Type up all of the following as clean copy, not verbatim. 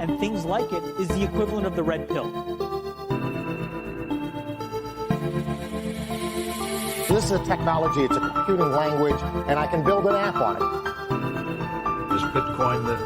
and things like it is the equivalent of the red pill. This is a technology, it's a computing language, and I can build an app on it. Is Bitcoin the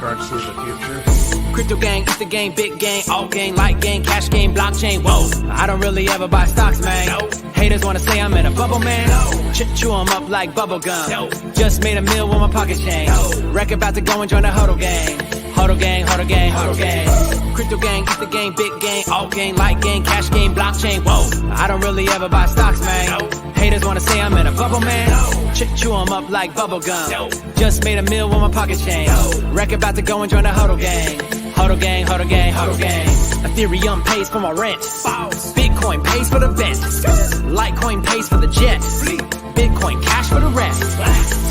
currency of the future? Crypto gang, it's the game, big gang, all gang, light gang, cash game, blockchain, whoa. I don't really ever buy stocks, man. No. Haters wanna say I'm in a bubble, man. No. Chew them up like bubble gum. No. Just made a meal with my pocket change. No. Wreck about to go and join the huddle gang. Huddle gang, huddle gang, huddle gang. Crypto gang, it's the game, big gang, all gang, light gang, cash game, blockchain, whoa. I don't really ever buy stocks, man. No. Haters wanna say I'm in a bubble, man. No. Chew them up like bubble gum. No. Just made a meal with my pocket change. No. Wreck about to go and join the huddle gang. Huddle gang, huddle gang, huddle gang. Ethereum pays for my rent. Bitcoin pays for the vent. Litecoin pays for the jet. Bitcoin cash for the rest.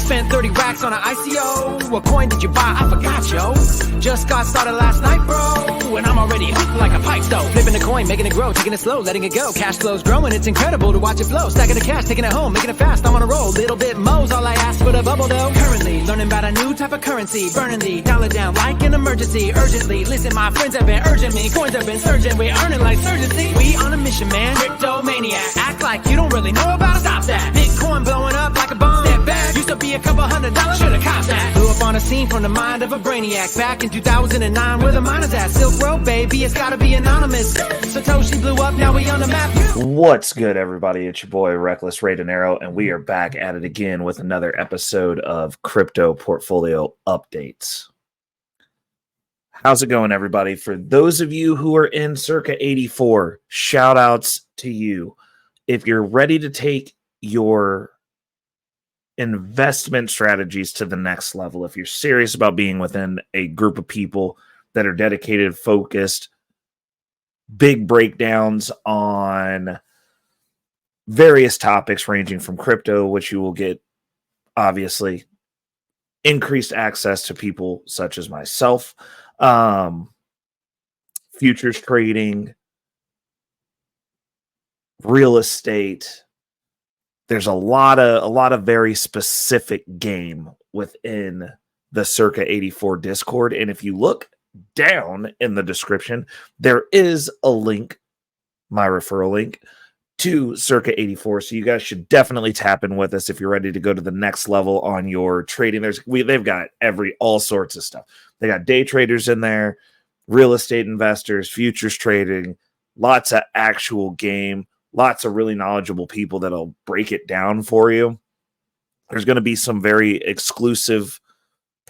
Spent 30 racks on an ICO. What coin did you buy? I forgot, yo. Just got started last night, bro. And I'm already hooked like a pipe stove. Flipping the coin, making it grow, taking it slow, letting it go. Cash flow's growing, it's incredible to watch it flow. Stacking the cash, taking it home, making it fast. I'm on a roll, little bit mo's all I ask for the bubble though. Currently, learning about a new type of currency. Burning the dollar down like an emergency. Urgently, listen, my friends have been urging me. Coins have been surging, we're earning like surgency. We on a mission, man. Crypto maniac. Act like you don't really know about it. Stop that. Bitcoin blowing up like a bomb. Step back. Used to be a couple $100. Should've copped that. Blew up on a scene from the mind of a brainiac. Back in 2009, where the miners at? Silk Road, baby, it's gotta be anonymous. Satoshi blew up, now we on the map. What's good, everybody? It's your boy, Reckless Ray Dinero, and we are back at it again with another episode of Crypto Portfolio Updates. How's it going, everybody? For those of you who are in circa 84, shout outs to you. If you're ready to take your investment strategies to the next level, if you're serious about being within a group of people that are dedicated, focused, big breakdowns on various topics ranging from crypto, which you will get, obviously, increased access to people such as myself, futures trading, real estate. There's a lot of very specific game within the Circa 84 Discord. And if you look down in the description, there is a link, my referral link, to Circa 84. So you guys should definitely tap in with us if you're ready to go to the next level on your trading. They've got all sorts of stuff. They got day traders in there, real estate investors, futures trading, lots of actual game. Lots of really knowledgeable people that'll break it down for you. There's going to be some very exclusive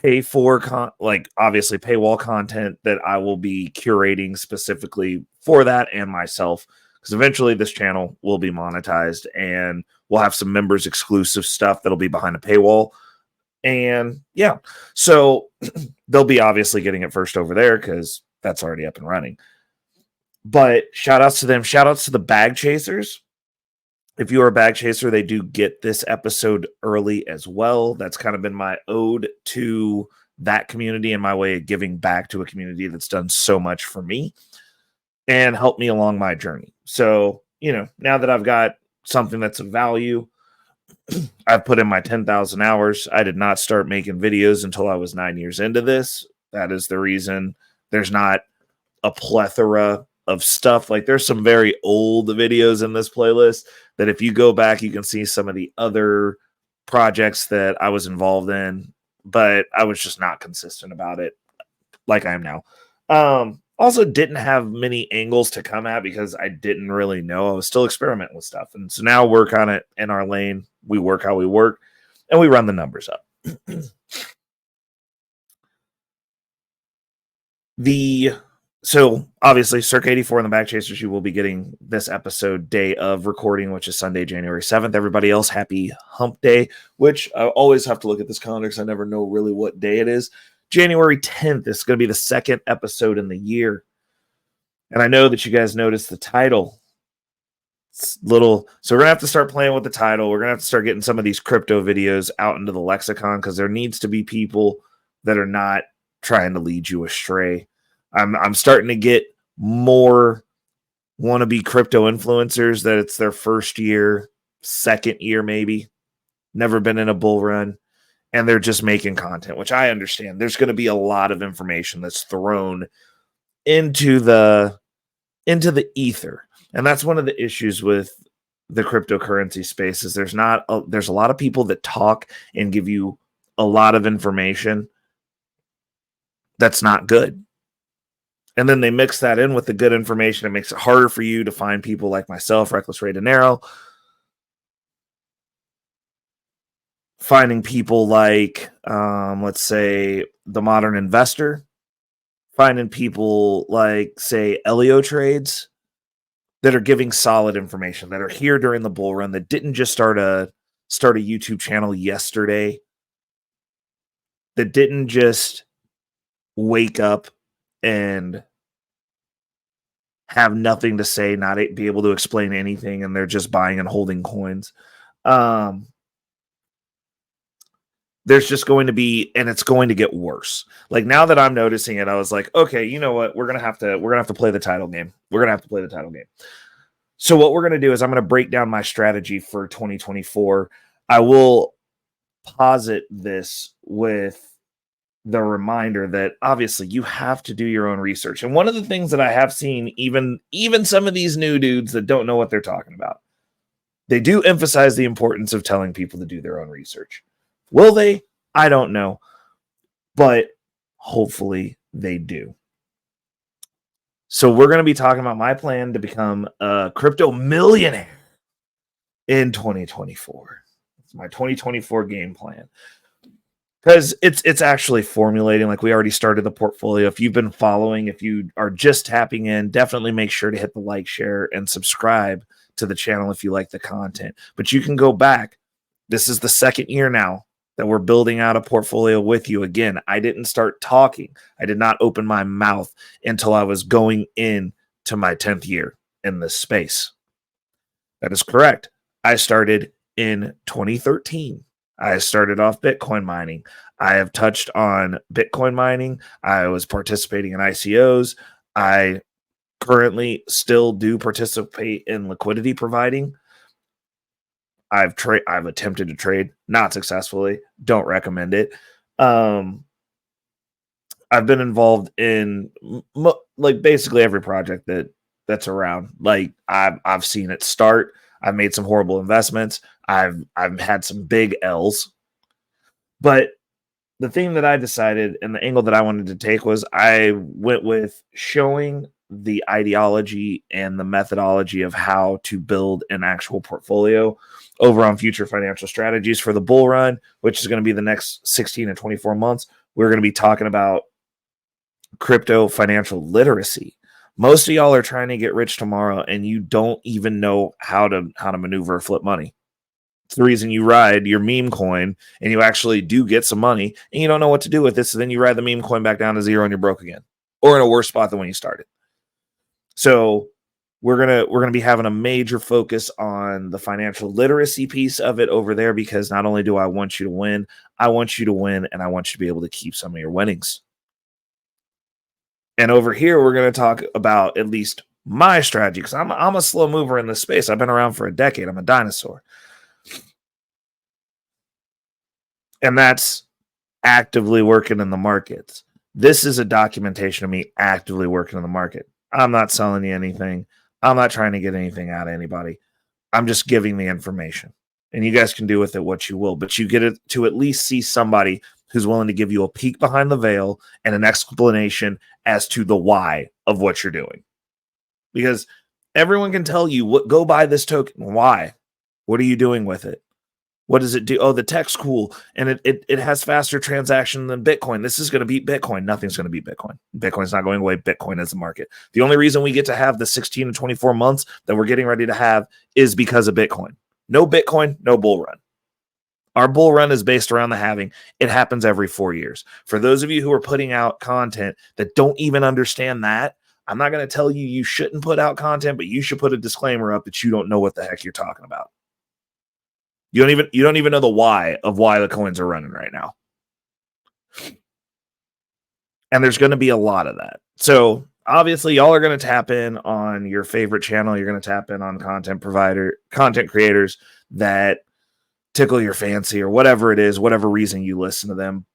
obviously paywall content that I will be curating specifically for that and myself, because eventually this channel will be monetized and we'll have some members exclusive stuff that'll be behind a paywall. And yeah, so they'll be obviously getting it first over there because that's already up and running. But shout outs to them. Shout outs to the bag chasers. If you are a bag chaser, they do get this episode early as well. That's kind of been my ode to that community and my way of giving back to a community that's done so much for me and helped me along my journey. So, now that I've got something that's of value, I've put in my 10,000 hours. I did not start making videos until I was 9 years into this. That is the reason there's not a plethora of stuff. Like, there's some very old videos in this playlist that if you go back, you can see some of the other projects that I was involved in, but I was just not consistent about it like I am now. Also didn't have many angles to come at because I didn't really know. I was still experimenting with stuff. And so now we're kind of in our lane. We work how we work and we run the numbers up. So obviously, Circa 84 and the Back Chasers, you will be getting this episode day of recording, which is Sunday, January 7th. Everybody else, happy hump day, which I always have to look at this calendar because I never know really what day it is. January 10th is going to be the second episode in the year. And I know that you guys noticed the title. It's little, so we're going to have to start playing with the title. We're going to have to start getting some of these crypto videos out into the lexicon because there needs to be people that are not trying to lead you astray. I'm starting to get more wannabe crypto influencers that it's their first year, second year maybe, never been in a bull run, and they're just making content, which I understand. There's going to be a lot of information that's thrown into the ether. And that's one of the issues with the cryptocurrency space is there's a lot of people that talk and give you a lot of information that's not good. And then they mix that in with the good information. It makes it harder for you to find people like myself, Reckless Ray Dinero, finding people like, let's say, the Modern Investor, finding people like, say, Elio Trades that are giving solid information, that are here during the bull run, that didn't just start a YouTube channel yesterday, that didn't just wake up and have nothing to say, not be able to explain anything, and they're just buying and holding coins. There's just going to be, and it's going to get worse. Like now that I'm noticing it, I was like, okay, you know what? We're gonna have to play the title game. So what we're gonna do is I'm gonna break down my strategy for 2024. I will posit this with the reminder that obviously you have to do your own research. And one of the things that I have seen, even some of these new dudes that don't know what they're talking about, they do emphasize the importance of telling people to do their own research. Will they? I don't know. But hopefully they do. So we're going to be talking about my plan to become a crypto millionaire in 2024. It's my 2024 game plan. Because it's actually formulating. Like we already started the portfolio. If you've been following, if you are just tapping in, definitely make sure to hit the like, share, and subscribe to the channel if you like the content. But you can go back. This is the second year now that we're building out a portfolio with you. Again, I didn't start talking. I did not open my mouth until I was going in to my 10th year in this space. That is correct. I started in 2013. I started off Bitcoin mining. I have touched on Bitcoin mining. I was participating in ICOs. I currently still do participate in liquidity providing. I've attempted to trade, not successfully. Don't recommend it. I've been involved in like basically every project that's around. Like I've seen it start. I've made some horrible investments. I've had some big L's. But the thing that I decided and the angle that I wanted to take was I went with showing the ideology and the methodology of how to build an actual portfolio over on Future Financial Strategies for the bull run, which is going to be the next 16 to 24 months. We're going to be talking about crypto financial literacy. Most of y'all are trying to get rich tomorrow and you don't even know how to maneuver or flip money. It's the reason you ride your meme coin and you actually do get some money and you don't know what to do with it. So then you ride the meme coin back down to zero and you're broke again, or in a worse spot than when you started. So we're gonna be having a major focus on the financial literacy piece of it over there, because not only do I want you to win, I want you to win, and I want you to be able to keep some of your winnings. And over here, we're going to talk about at least my strategy, because I'm a slow mover in this space. I've been around for a decade. I'm a dinosaur. And that's actively working in the markets. This is a documentation of me actively working in the market. I'm not selling you anything. I'm not trying to get anything out of anybody. I'm just giving the information. And you guys can do with it what you will. But you get it to at least see somebody who's willing to give you a peek behind the veil and an explanation as to the why of what you're doing. Because everyone can tell you, go buy this token. Why? What are you doing with it? What does it do? Oh, the tech's cool. And it has faster transaction than Bitcoin. This is going to beat Bitcoin. Nothing's going to beat Bitcoin. Bitcoin's not going away. Bitcoin is the market. The only reason we get to have the 16 to 24 months that we're getting ready to have is because of Bitcoin. No Bitcoin, no bull run. Our bull run is based around the halving. It happens every 4 years. For those of you who are putting out content that don't even understand that, I'm not going to tell you you shouldn't put out content, but you should put a disclaimer up that you don't know what the heck you're talking about. You don't even know the why of why the coins are running right now. And there's going to be a lot of that. So obviously y'all are going to tap in on your favorite channel. You're going to tap in on content creators that tickle your fancy or whatever it is, whatever reason you listen to them,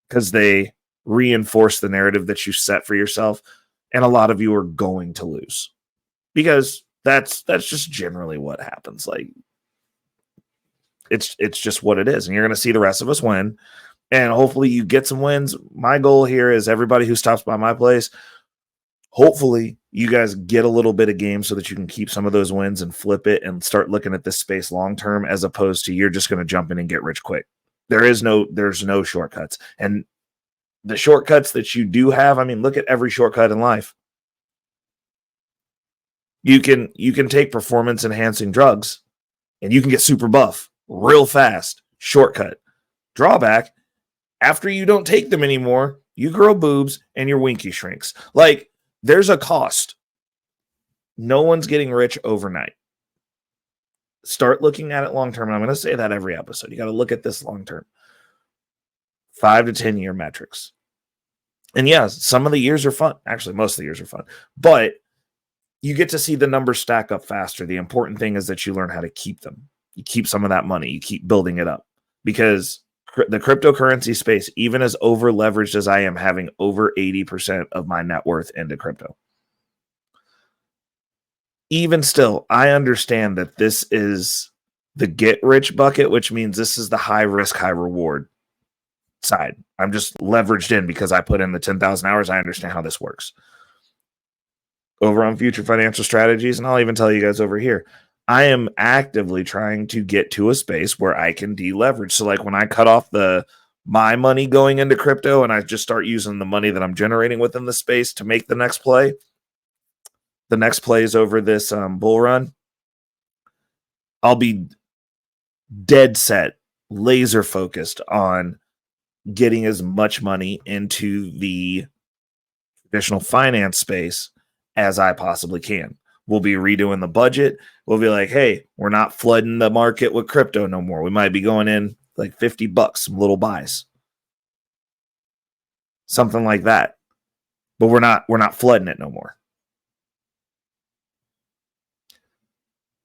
because they reinforce the narrative that you set for yourself. And a lot of you are going to lose because that's just generally what happens. Like it's just what it is. And you're going to see the rest of us win. And hopefully you get some wins. My goal here is everybody who stops by my place, hopefully you guys get a little bit of game so that you can keep some of those wins and flip it and start looking at this space long-term, as opposed to you're just going to jump in and get rich quick. There's no shortcuts. And the shortcuts that you do have, I mean, look at every shortcut in life. You can take performance enhancing drugs and you can get super buff real fast. Shortcut. Drawback, after you don't take them anymore, you grow boobs and your winky shrinks. Like, there's a cost. No one's getting rich overnight. Start looking at it long term. And I'm going to say that every episode. You got to look at this long term. 5 to 10 year metrics. And yeah, some of the years are fun. Actually, most of the years are fun. But you get to see the numbers stack up faster. The important thing is that you learn how to keep them. You keep some of that money. You keep building it up. Because the cryptocurrency space, even as over leveraged as I am, having over 80% of my net worth into crypto, even still, I understand that this is the get rich bucket, which means this is the high risk, high reward side. I'm just leveraged in because I put in the 10,000 hours. I understand how this works. Over on Future Financial Strategies, and I'll even tell you guys over here, I am actively trying to get to a space where I can deleverage. So like when I cut off my money going into crypto and I just start using the money that I'm generating within the space to make the next play, the next play is over this bull run, I'll be dead set, laser focused on getting as much money into the traditional finance space as I possibly can. We'll be redoing the budget. We'll be like, hey, we're not flooding the market with crypto no more. We might be going in like $50, some little buys. Something like that. But we're not flooding it no more.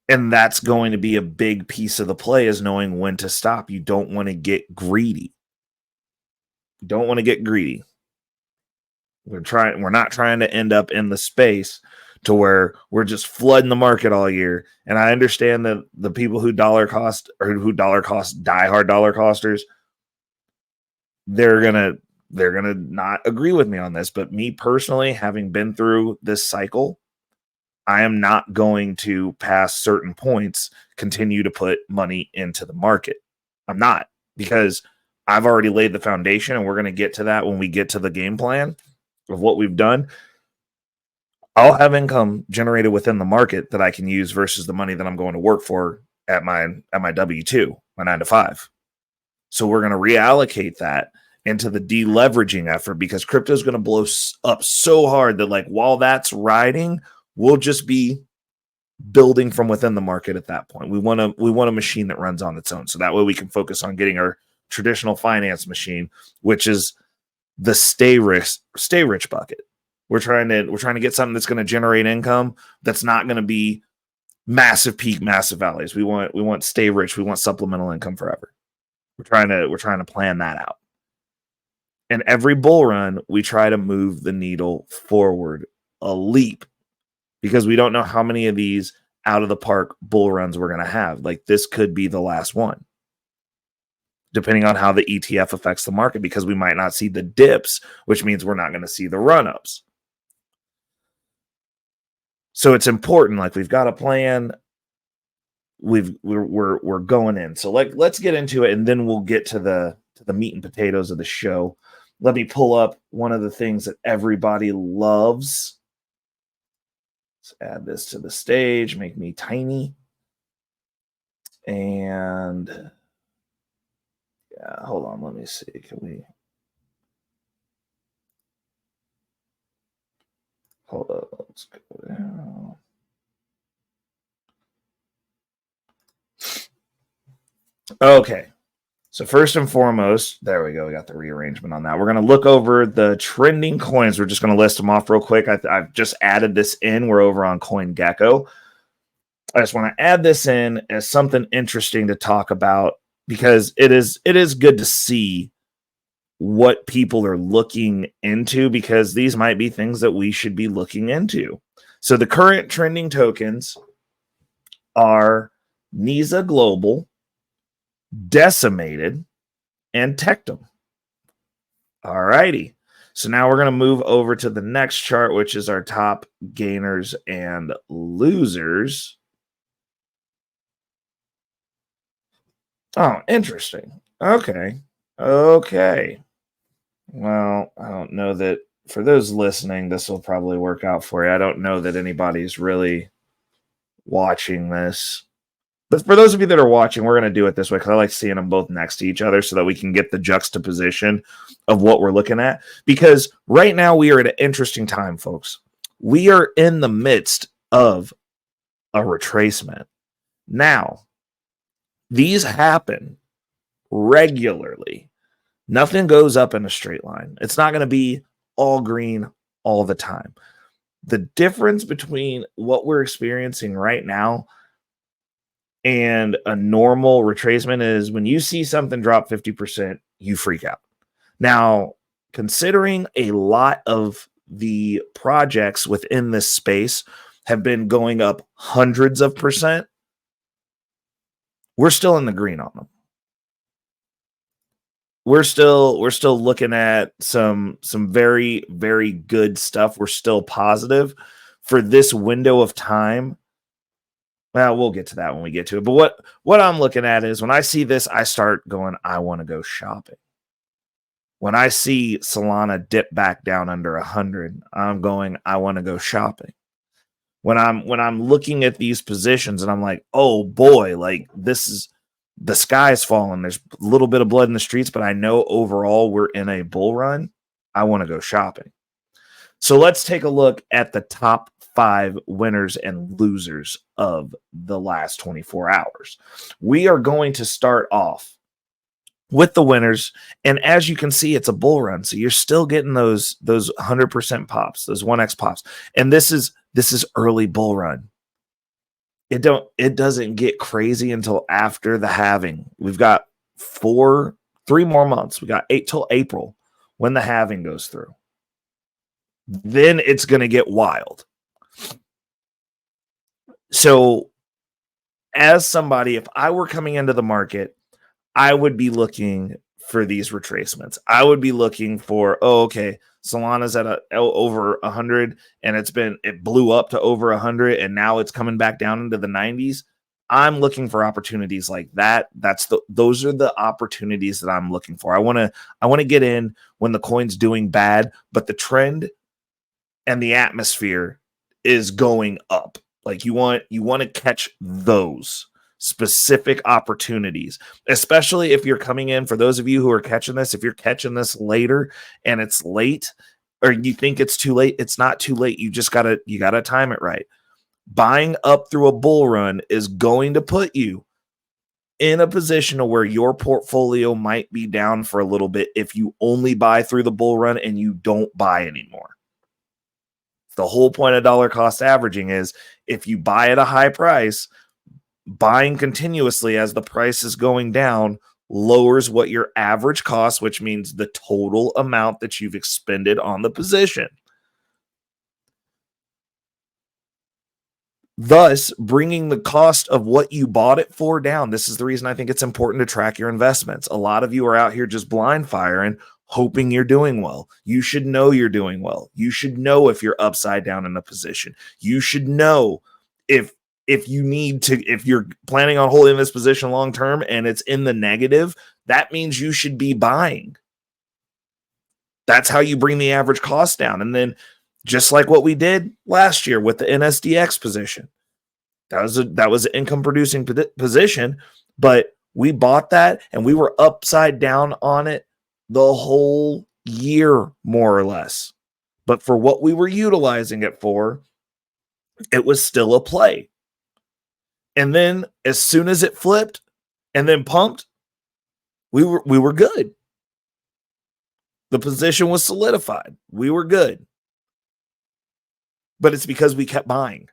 And that's going to be a big piece of the play, is knowing when to stop. You don't want to get greedy. You don't want to get greedy. We're not trying to end up in the space to where we're just flooding the market all year. And I understand that the people who dollar cost diehard dollar costers, they're gonna not agree with me on this. But me personally, having been through this cycle, I am not going to, past certain points, continue to put money into the market. I'm not, because I've already laid the foundation, and we're going to get to that when we get to the game plan of what we've done. I'll have income generated within the market that I can use versus the money that I'm going to work for at my W-2, my 9 to 5. So we're going to reallocate that into the deleveraging effort, because crypto is going to blow up so hard that, like, while that's riding, we'll just be building from within the market at that point. We want a machine that runs on its own. So that way we can focus on getting our traditional finance machine, which is the stay rich bucket. We're trying to get something that's going to generate income that's not going to be massive peak, massive valleys. We want stay rich. We want supplemental income forever. We're trying to plan that out. And every bull run, we try to move the needle forward a leap, because we don't know how many of these out of the park bull runs we're going to have. Like, this could be the last one, depending on how the ETF affects the market, because we might not see the dips, which means we're not going to see the run-ups. So it's important. Like, we've got a plan. We're going in. So let's get into it, and then we'll get to the meat and potatoes of the show. Let me pull up one of the things that everybody loves. Let's add this to the stage, make me tiny. And yeah, hold on, let me see. Can we hold up? Let's go down. Okay. So first and foremost, there we go. We got the rearrangement on that. We're going to look over the trending coins. We're just going to list them off real quick. I've just added this in. We're over on CoinGecko. I just want to add this in as something interesting to talk about because it is good to see what people are looking into, because these might be things that we should be looking into. So the current trending tokens are NISA Global, Decimated, and Tectum. All righty. So now we're going to move over to the next chart, which is our top gainers and losers. Oh, interesting. Okay. Well, I don't know that for those listening, this will probably work out for you. I don't know that anybody's really watching this. But for those of you that are watching, we're going to do it this way because I like seeing them both next to each other so that we can get the juxtaposition of what we're looking at. Because right now we are at an interesting time, folks. We are in the midst of a retracement. Now, these happen regularly. Nothing goes up in a straight line. It's not going to be all green all the time. The difference between what we're experiencing right now and a normal retracement is when you see something drop 50%, you freak out. Now, considering a lot of the projects within this space have been going up hundreds of percent, we're still in the green on them. We're still looking at some very, very good stuff. We're still positive for this window of time. Well, we'll get to that when we get to it. But what I'm looking at is when I see this, I start going, I want to go shopping. When I see Solana dip back down under 100, I'm going, I want to go shopping. When I'm looking at these positions and I'm like, oh boy, like this is, the sky's falling. There's a little bit of blood in the streets, but I know overall we're in a bull run. I want to go shopping. So let's take a look at the top 5 winners and losers of the last 24 hours. We are going to start off with the winners. And as you can see, it's a bull run. So you're still getting those 100% pops, those 1x pops. And this is early bull run. It doesn't get crazy until after the halving. We've got 3 more months. We got 8 till April when the halving goes through. Then it's going to get wild. So as somebody, if I were coming into the market, I would be looking for these retracements. I would be looking for, okay, Solana's at over 100 and it blew up to over 100 and now it's coming back down into the 90s. I'm looking for opportunities like that. Those are the opportunities that I'm looking for. I want to get in when the coin's doing bad, but the trend and the atmosphere is going up. Like you want to catch those specific opportunities, especially if you're coming in. For those of you who are catching this, if you're catching this later and it's late or you think it's too late, it's not too late. You gotta time it right. Buying up through a bull run is going to put you in a position where your portfolio might be down for a little bit if you only buy through the bull run and you don't buy anymore. The whole point of dollar cost averaging is if you buy at a high price, buying continuously as the price is going down lowers what your average cost, which means the total amount that you've expended on the position. Thus, bringing the cost of what you bought it for down. This is the reason I think it's important to track your investments. A lot of you are out here just blind firing, hoping you're doing well. You should know you're doing well. You should know if you're upside down in a position. You should know if you're planning on holding this position long term and it's in the negative, that means you should be buying. That's how you bring the average cost down. And then just like what we did last year with the NSDX position, that was an income producing position, but we bought that and we were upside down on it the whole year, more or less. But for what we were utilizing it for, it was still a play. And then as soon as it flipped and then pumped, we were good. The position was solidified. We were good. But it's because we kept buying.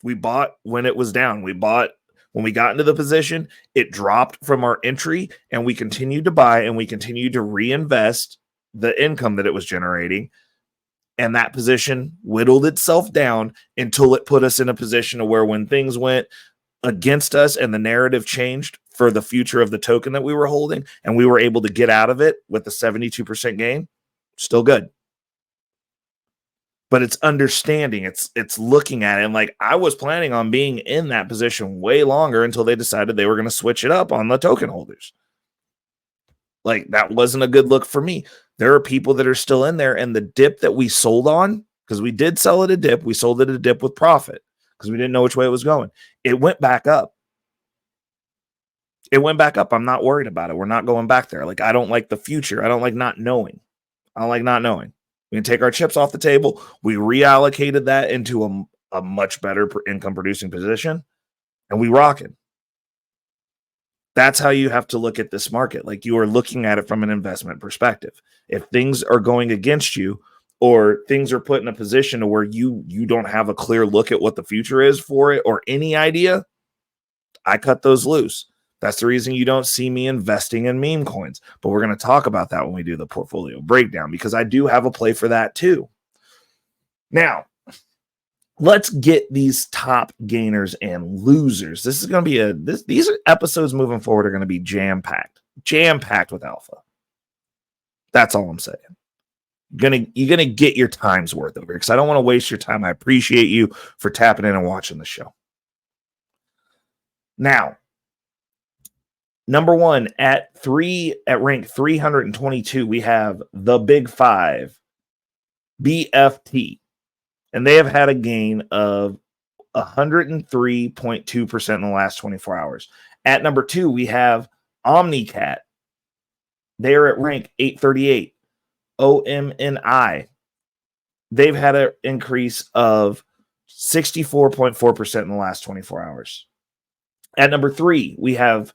We bought when it was down. We bought When we got into the position, it dropped from our entry, and we continued to buy, and we continued to reinvest the income that it was generating. And that position whittled itself down until it put us in a position where when things went against us and the narrative changed for the future of the token that we were holding, and we were able to get out of it with the 72% gain, still good. But it's understanding, it's looking at it. And like, I was planning on being in that position way longer until they decided they were going to switch it up on the token holders. Like, that wasn't a good look for me. There are people that are still in there, and the dip that we sold on, because we did sell at a dip, we sold at a dip with profit because we didn't know which way it was going. It went back up. It went back up. I'm not worried about it. We're not going back there. Like, I don't like the future. I don't like not knowing. I don't like not knowing. We can take our chips off the table. We reallocated that into a much better income producing position, and we rocking. That's how you have to look at this market. Like, you are looking at it from an investment perspective. If things are going against you, or things are put in a position to where you don't have a clear look at what the future is for it or any idea, I cut those loose. That's the reason you don't see me investing in meme coins. But we're going to talk about that when we do the portfolio breakdown, because I do have a play for that too. Now, let's get these top gainers and losers. This is going to be these episodes moving forward are going to be jam-packed with alpha. That's all I'm saying. You're gonna get your time's worth over here, because I don't want to waste your time. I appreciate you for tapping in and watching the show. Now, number one, at rank 322, we have the Big Five, BFT. And they have had a gain of 103.2% in the last 24 hours. At number 2, we have OmniCat. They are at rank 838. OMNI. They've had an increase of 64.4% in the last 24 hours. At number 3, we have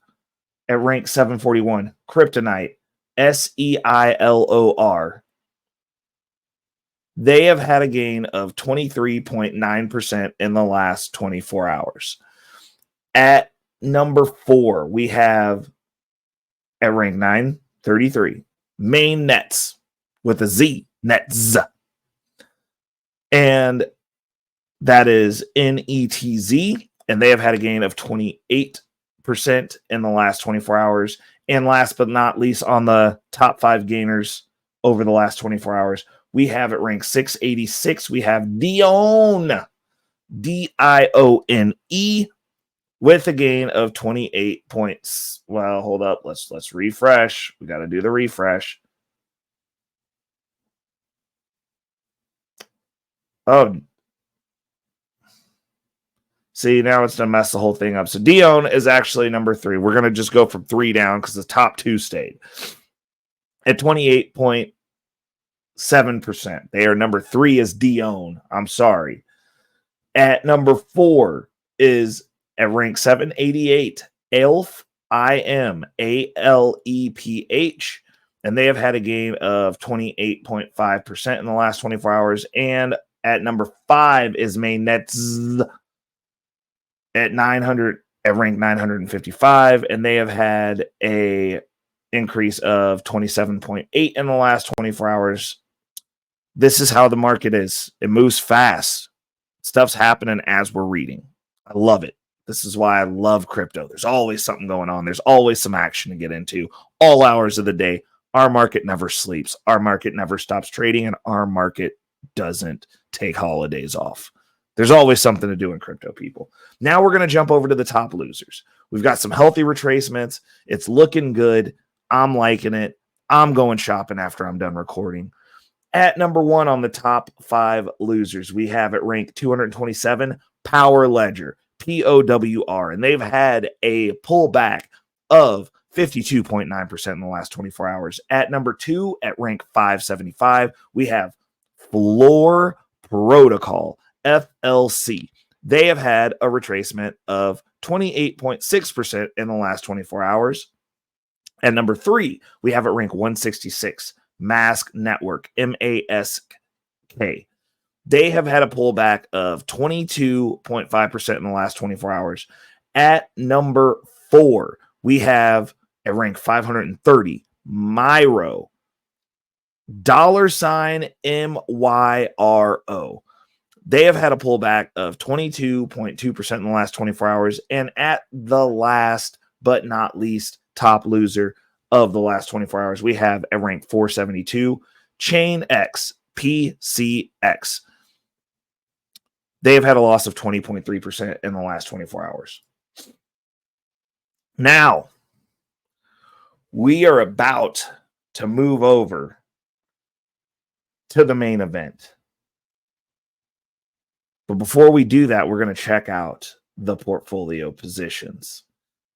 at rank 741, Kryptonite. SEILOR. They have had a gain of 23.9% in the last 24 hours. At number 4, we have at rank 933, Main Nets with a Z, Nets. And that is NETZ. And they have had a gain of 28% in the last 24 hours. And last but not least, on the top 5 gainers over the last 24 hours, we have at rank 686, we have Dione, DIONE, with a gain of 28 points. Well, hold up. Let's refresh. We got to do the refresh. Oh, see, now it's going to mess the whole thing up. So Dione is actually number 3. We're going to just go from 3 down because the top 2 stayed at 28.7%. They are number 3 is Dione. I'm sorry. At number 4 is at rank 788, ALEPH, IMALEPH, and they have had a gain of 28.5% in the last 24 hours. And at number 5 is Mainnets at rank 955, and they have had a increase of 27.8 in the last 24 hours. This is how the market is. It moves fast. Stuff's happening as we're reading. I love it. This is why I love crypto. There's always something going on. There's always some action to get into. All hours of the day. Our market never sleeps. Our market never stops trading, and our market doesn't take holidays off. There's always something to do in crypto, people. Now we're going to jump over to the top losers. We've got some healthy retracements. It's looking good. I'm liking it. I'm going shopping after I'm done recording. At number 1 on the top 5 losers, we have at rank 227, Power Ledger, POWR, and they've had a pullback of 52.9% in the last 24 hours. At number 2, at rank 575, we have Floor Protocol, FLC. They have had a retracement of 28.6% in the last 24 hours. At number 3, we have at rank 166, Mask Network, MASK. They have had a pullback of 22.5% in the last 24 hours. At number 4, we have at rank 530, Myro. $MYRO. They have had a pullback of 22.2% in the last 24 hours. And at the last but not least top loser of the last 24 hours, we have at rank 472, Chain X, PCX. They have had a loss of 20.3% in the last 24 hours. Now, we are about to move over to the main event. But before we do that, we're going to check out the portfolio positions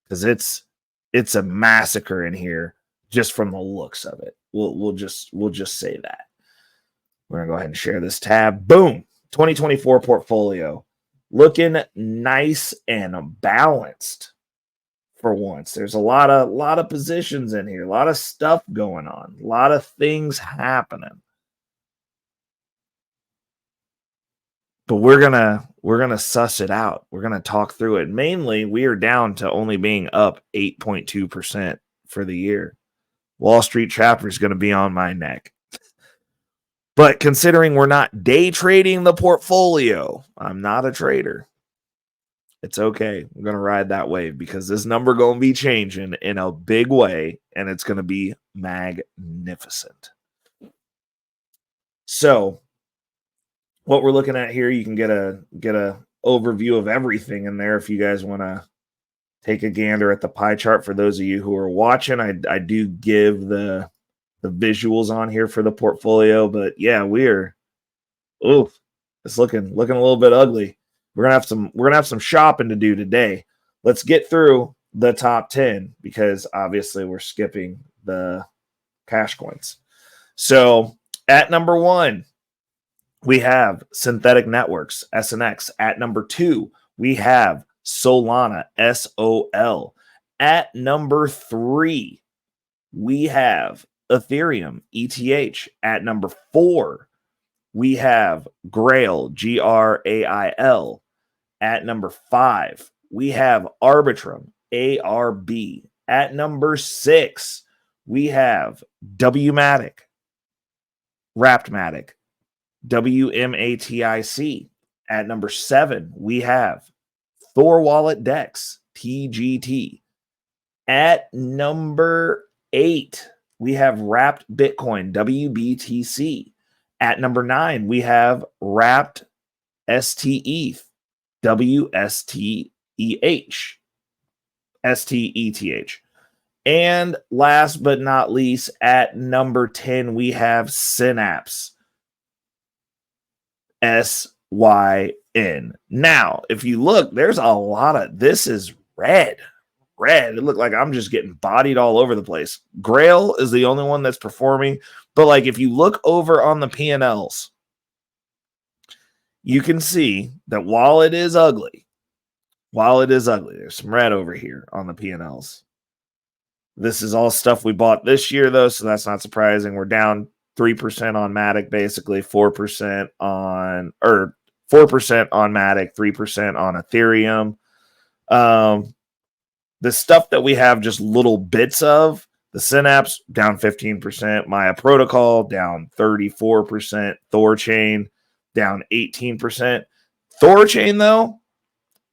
because it's a massacre in here just from the looks of it. We'll just say that. We're going to go ahead and share this tab. Boom. 2024 portfolio looking nice and balanced for once. There's a lot of positions in here, a lot of stuff going on, a lot of things happening. But we're gonna suss it out. We're gonna talk through it. Mainly, we are down to only being up 8.2% for the year. Wall Street Trapper is going to be on my neck. But considering we're not day trading the portfolio, I'm not a trader. It's okay. I'm going to ride that wave because this number going to be changing in a big way, and it's going to be magnificent. So what we're looking at here, you can get a overview of everything in there if you guys want to take a gander at the pie chart. For those of you who are watching, I do give the visuals on here for the portfolio, but yeah, it's looking a little bit ugly. We're gonna have some shopping to do today. Let's get through the top 10 because obviously we're skipping the cash coins. So at number 1, we have Synthetic Networks, SNX. At number 2, we have Solana, SOL. At number 3, we have Ethereum, ETH. At number 4, we have Grail, GRAIL. At number 5, we have Arbitrum, ARB. At number 6, we have WMATIC, Raptmatic, WMATIC. At number 7, we have Thor Wallet Dex, TGT. At number 8, we have Wrapped Bitcoin, WBTC. At number 9, we have Wrapped STETH, WSTEH, STETH. And last but not least, at number 10, we have Synapse, SYN. Now, if you look, there's a lot of this is red. It looked like I'm just getting bodied all over the place. Grail is the only one that's performing, but like if you look over on the P&Ls, you can see that while it is ugly, there's some red over here on the P&Ls. This is all stuff we bought this year, though, so that's not surprising. We're down 3% on Matic, basically 4% on Matic, 3% on Ethereum. The stuff that we have just little bits of, the Synapse down 15%, Maya Protocol down 34%, Thorchain down 18%. Thorchain, though,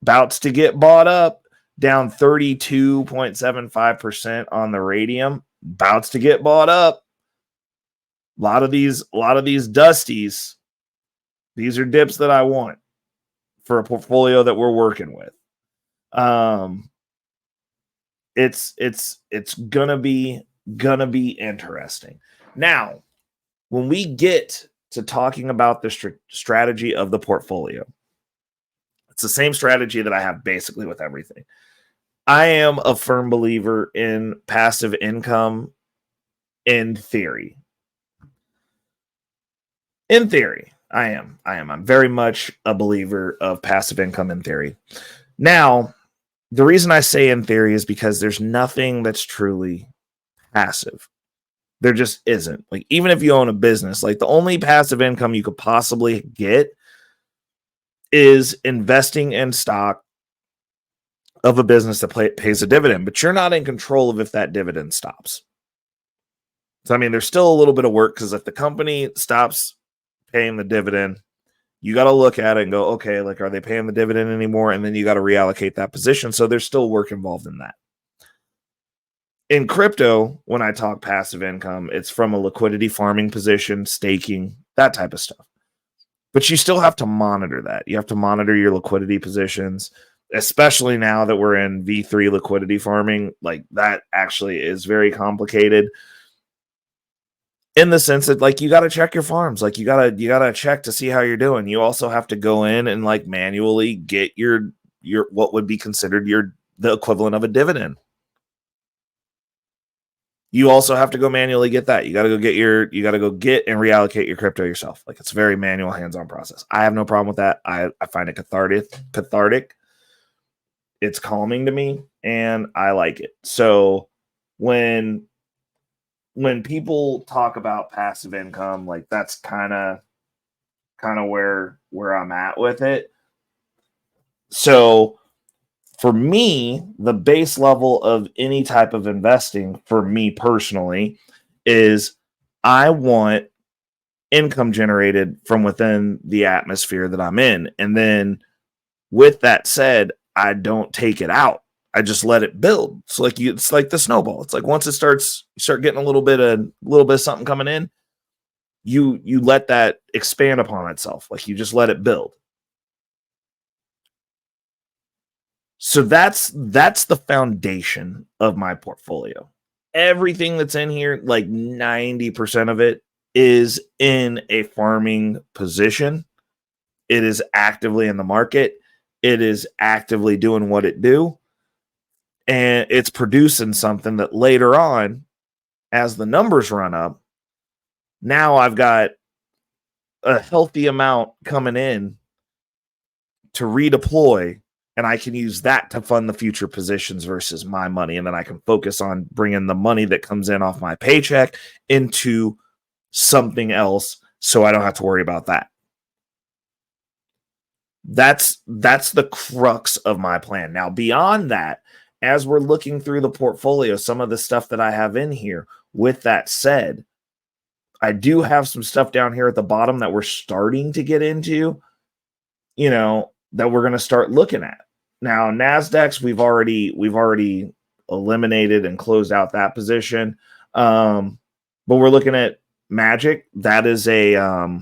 bouts to get bought up, down 32.75% on the Radium, bouts to get bought up. A lot of these dusties, these are dips that I want for a portfolio that we're working with. It's gonna be interesting. Now, when we get to talking about the strategy of the portfolio, it's the same strategy that I have basically with everything. I am a firm believer in passive income in theory. In theory, I am. I'm very much a believer of passive income in theory. Now, the reason I say in theory is because there's nothing that's truly passive. There just isn't. Like, even if you own a business, like the only passive income you could possibly get is investing in stock, of a business that pays a dividend, but you're not in control of if that dividend stops. So, I mean, there's still a little bit of work because if the company stops paying the dividend, you got to look at it and go, okay, like, are they paying the dividend anymore? And then you got to reallocate that position. So there's still work involved in that. In crypto, when I talk passive income, it's from a liquidity farming position, staking, that type of stuff. But you still have to monitor that. You have to monitor your liquidity positions, especially now that we're in V3 liquidity farming. Like, that actually is very complicated in the sense that, like, you got to check your farms. Like, you gotta check to see how you're doing. You also have to go in and, like, manually get your what would be considered the equivalent of a dividend. You also have to go manually get that. You got to go get and reallocate your crypto yourself. Like, it's a very manual, hands-on process. I have no problem with that. I find it cathartic. It's calming to me, and I like it. So when people talk about passive income, like, that's kind of where I'm at with it. So for me, the base level of any type of investing for me personally is I want income generated from within the atmosphere that I'm in. And then with that said, I don't take it out. I just let it build. So it's like the snowball. It's like once you start getting a little bit of something coming in, you let that expand upon itself. Like, you just let it build. So that's the foundation of my portfolio. Everything that's in here, like 90% of it, is in a farming position. It is actively in the market. It is actively doing what it do. And it's producing something that later on, as the numbers run up, now I've got a healthy amount coming in to redeploy, and I can use that to fund the future positions versus my money. And then I can focus on bringing the money that comes in off my paycheck into something else so I don't have to worry about that. That's the crux of my plan. Now, beyond that, as we're looking through the portfolio, some of the stuff that I have in here, with that said, I do have some stuff down here at the bottom that we're starting to get into, that we're going to start looking at. Now, NASDAQs, we've already eliminated and closed out that position. But we're looking at Magic. That is a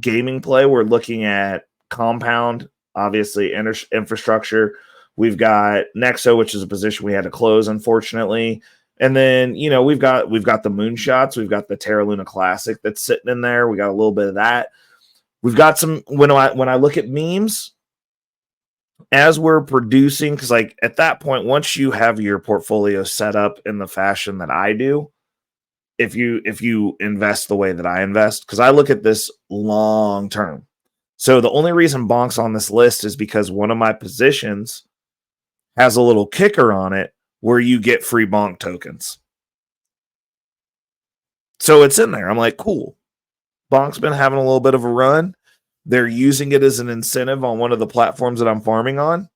gaming play. We're looking at Compound, obviously infrastructure. We've got Nexo, which is a position we had to close, unfortunately. And then, we've got the Moonshots. We've got the Terra Luna Classic that's sitting in there. We got a little bit of that. We've got some, when I look at memes, as we're producing, because like at that point, once you have your portfolio set up in the fashion that I do, if you invest the way that I invest, because I look at this long term. So the only reason Bonk's on this list is because one of my positions has a little kicker on it where you get free Bonk tokens. So it's in there. I'm like, cool. Bonk's been having a little bit of a run. They're using it as an incentive on one of the platforms that I'm farming on.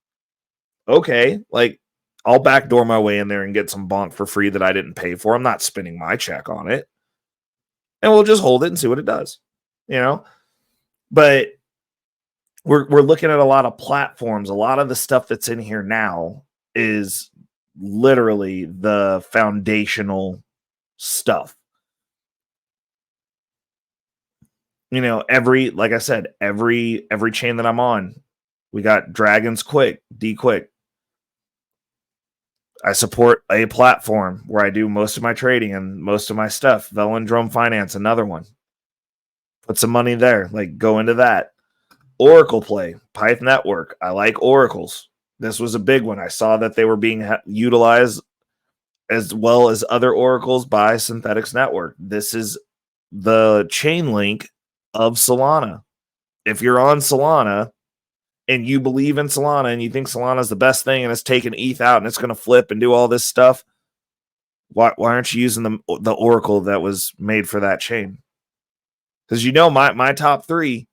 Okay, like, I'll backdoor my way in there and get some Bonk for free that I didn't pay for. I'm not spending my check on it. And we'll just hold it and see what it does. But we're looking at a lot of platforms. A lot of the stuff that's in here now is literally the foundational stuff. Like I said, every chain that I'm on, we got Dragons Quick, D Quick. I support a platform where I do most of my trading and most of my stuff. Velindrome Finance, another one. Put some money there. Like, go into that. Oracle play, Python Network. I like oracles. This was a big one. I saw that they were being utilized as well as other oracles by Synthetics Network. This is the chain link of Solana. If you're on Solana and you believe in Solana and you think Solana is the best thing and it's taking ETH out and it's going to flip and do all this stuff, why aren't you using the oracle that was made for that chain? Because my top three,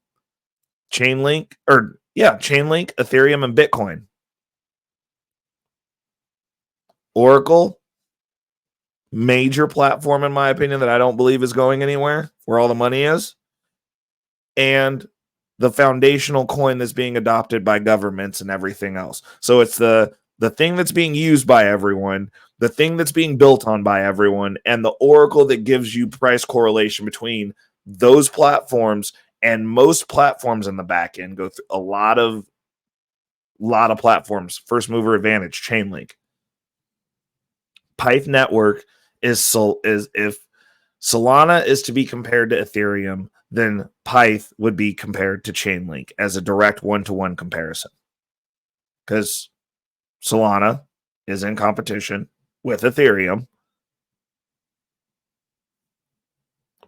Chainlink, Ethereum, and Bitcoin. Oracle, major platform in my opinion that I don't believe is going anywhere, where all the money is, and the foundational coin that's being adopted by governments and everything else. So it's the thing that's being used by everyone, the thing that's being built on by everyone, and the oracle that gives you price correlation between those platforms. And most platforms in the back end go through a lot of platforms. First mover advantage, Chainlink. Pyth Network is if Solana is to be compared to Ethereum, then Pyth would be compared to Chainlink as a direct one-to-one comparison. Because Solana is in competition with Ethereum.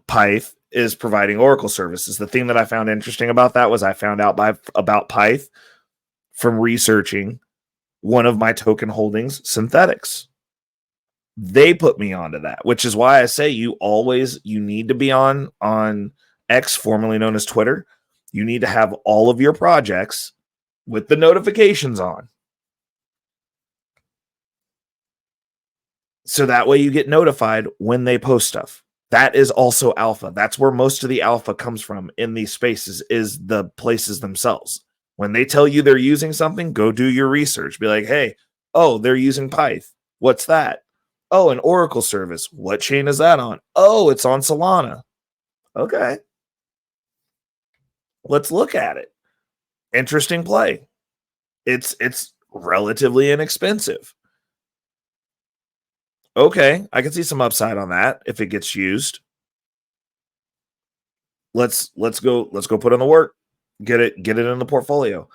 Pyth is providing Oracle services. The thing that I found interesting about that was I found out about Pyth from researching one of my token holdings, Synthetics. They put me onto that, which is why I say you need to be on X, formerly known as Twitter. You need to have all of your projects with the notifications on. So that way you get notified when they post stuff. That is also alpha. That's where most of the alpha comes from in these spaces, is the places themselves. When they tell you they're using something, go do your research. Be like, hey, oh, they're using Pyth. What's that? Oh, an Oracle service. What chain is that on? Oh, it's on Solana. Okay. Let's look at it. Interesting play. It's relatively inexpensive. Okay, I can see some upside on that if it gets used. Let's go put in the work. Get it in the portfolio.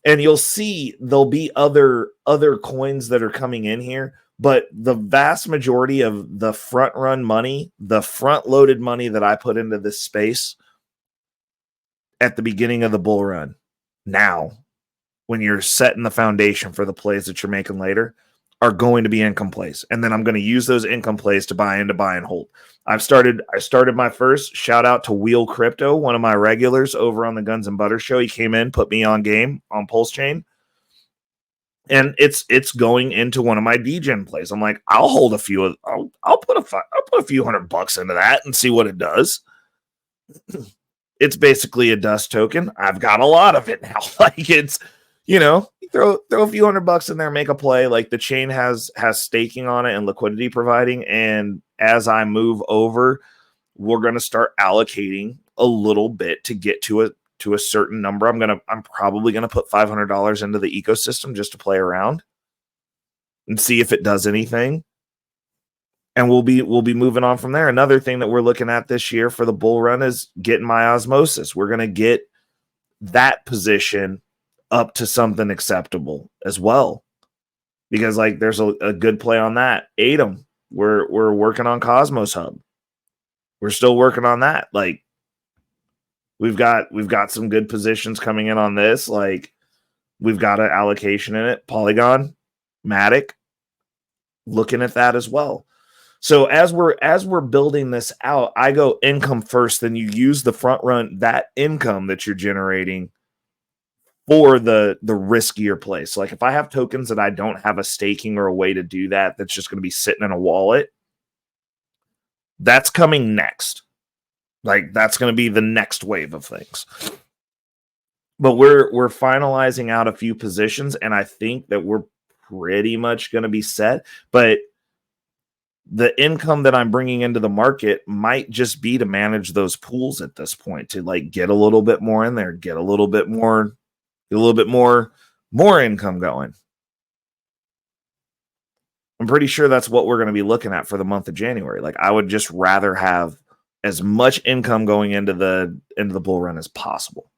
And you'll see there'll be other coins that are coming in here, but the vast majority of the front run money, the front loaded money that I put into this space at the beginning of the bull run, now when you're setting the foundation for the plays that you're making later, are going to be income plays. And then I'm going to use those income plays to buy and hold. I started my first. Shout out to Wheel Crypto, one of my regulars over on the Guns and Butter show. He came in, put me on game on Pulse Chain. And it's going into one of my degen plays. I'm like, I'll hold a few. I'll put a few $100 into that and see what it does. It's basically a dust token. I've got a lot of it now. Like, it's, throw a few $100 in there, make a play. Like, the chain has staking on it and liquidity providing. And as I move over, we're going to start allocating a little bit to get to a certain number. I'm probably going to put $500 into the ecosystem just to play around and see if it does anything. And we'll be moving on from there. Another thing that we're looking at this year for the bull run is getting my osmosis. We're going to get that position up to something acceptable as well, because like there's a good play on that. Atom, we're working on Cosmos Hub. We're still working on that. Like, we've got some good positions coming in on this. Like, we've got an allocation in it. Polygon, Matic, looking at that as well. So as we're building this out, I go income first, then you use the front run, that income that you're generating for the riskier place. So like, if I have tokens that I don't have a staking or a way to do that, that's just going to be sitting in a wallet, that's coming next. Like, that's going to be the next wave of things. But we're finalizing out a few positions, and I think that we're pretty much going to be set. But the income that I'm bringing into the market might just be to manage those pools at this point, to like get a little bit more in there, get a little bit more income going. I'm pretty sure that's what we're going to be looking at for the month of January. Like, I would just rather have as much income going into the bull run as possible.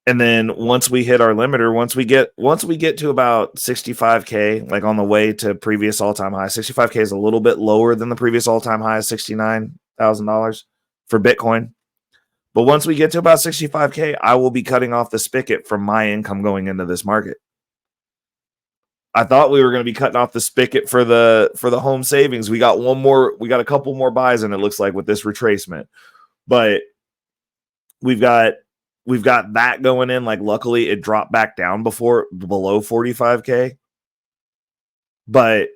And then once we hit our limiter, once we get to about 65K, like on the way to previous all-time high, 65K is a little bit lower than the previous all-time high, $69,000 for Bitcoin. But once we get to about 65K, I will be cutting off the spigot from my income going into this market. I thought we were going to be cutting off the spigot for the home savings. We got a couple more buys, and it looks like, with this retracement. But we've got that going in. Like, luckily it dropped back down below 45K. but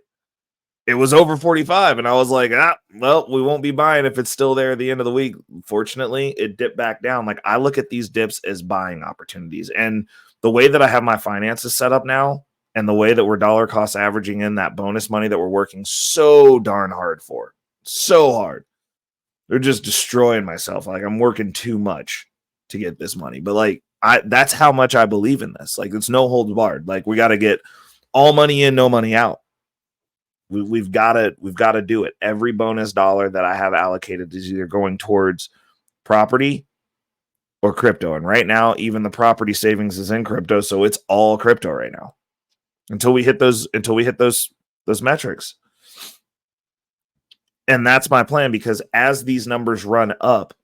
it was over 45, and I was like, well, we won't be buying if it's still there at the end of the week. Fortunately, it dipped back down. Like, I look at these dips as buying opportunities, and the way that I have my finances set up now, and the way that we're dollar cost averaging in that bonus money that we're working so darn hard for, so hard, they're just destroying myself. Like, I'm working too much to get this money, but like, that's how much I believe in this. Like, it's no holds barred. Like, we got to get all money in, no money out. We've got to do it. Every bonus dollar that I have allocated is either going towards property or crypto. And right now, even the property savings is in crypto, so it's all crypto right now. Until we hit those metrics. And that's my plan, because as these numbers run up,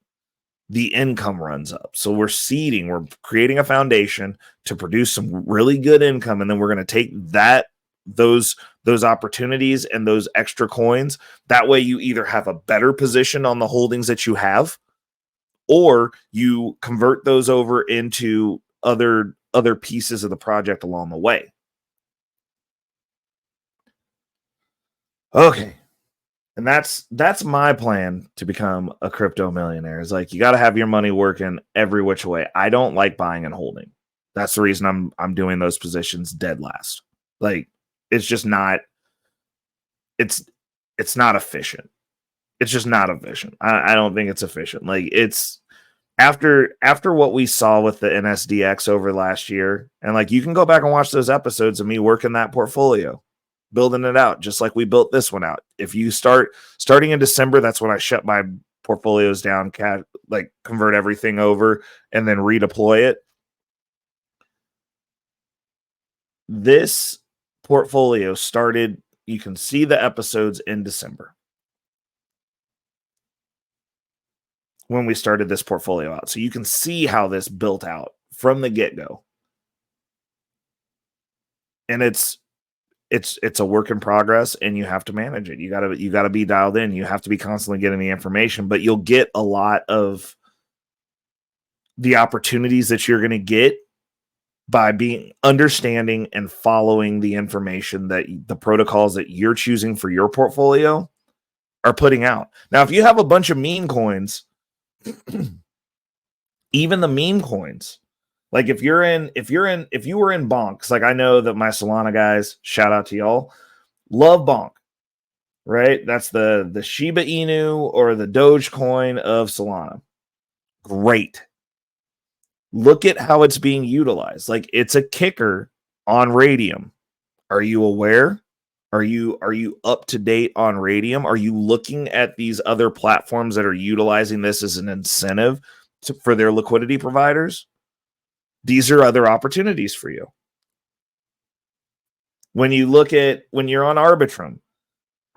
the income runs up. So we're creating a foundation to produce some really good income, and then we're going to take those opportunities and those extra coins. That way you either have a better position on the holdings that you have, or you convert those over into other pieces of the project along the way. Okay. And that's my plan to become a crypto millionaire. Is like, you got to have your money working every which way. I don't like buying and holding. That's the reason I'm doing those positions dead last. Like, it's just not, it's not efficient. It's just not efficient. I don't think it's efficient. Like, it's after what we saw with the NSDX over last year, and like, you can go back and watch those episodes of me working that portfolio, building it out, just like we built this one out. If you starting in December, that's when I shut my portfolios down, like convert everything over and then redeploy it. This portfolio started, you can see the episodes in December when we started this portfolio out. So you can see how this built out from the get-go. And it's a work in progress, and you have to manage it. You gotta be dialed in. You have to be constantly getting the information, but you'll get a lot of the opportunities that you're going to get by understanding and following the information that the protocols that you're choosing for your portfolio are putting out. Now, if you have a bunch of meme coins, even the meme coins, like if you were in Bonk, like I know that my Solana guys, shout out to y'all, love Bonk, right? That's the Shiba Inu or the Dogecoin of Solana. Great. Look at how it's being utilized. Like, it's a kicker on Radium. Are you aware? Are you up to date on Radium? Are you looking at these other platforms that are utilizing this as an incentive for their liquidity providers? These are other opportunities for you. When you're on Arbitrum,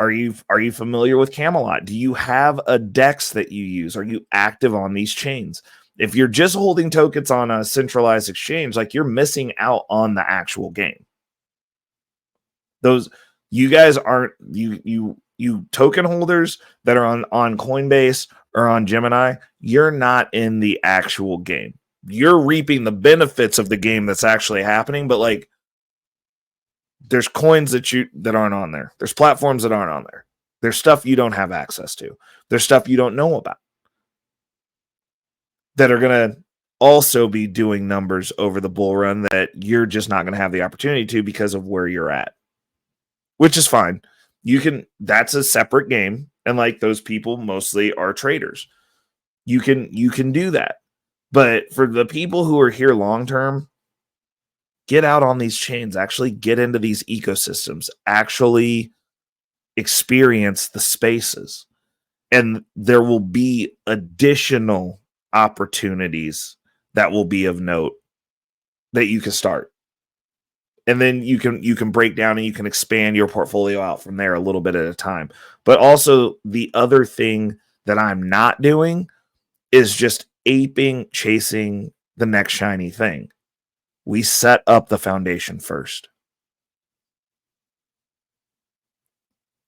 are you familiar with Camelot? Do you have a DEX that you use? Are you active on these chains? If you're just holding tokens on a centralized exchange, like, you're missing out on the actual game. You guys aren't, you token holders that are on Coinbase or on Gemini, you're not in the actual game. You're reaping the benefits of the game that's actually happening, but like, there's coins that aren't on there. There's platforms that aren't on there. There's stuff you don't have access to. There's stuff you don't know about that are going to also be doing numbers over the bull run that you're just not going to have the opportunity to because of where you're at, which is fine. That's a separate game. And like, those people mostly are traders. You can do that. But for the people who are here long-term, get out on these chains, actually get into these ecosystems, actually experience the spaces. And there will be additional opportunities that will be of note that you can start. And then you can break down and you can expand your portfolio out from there a little bit at a time. But also, the other thing that I'm not doing is just chasing the next shiny thing. We set up the foundation first.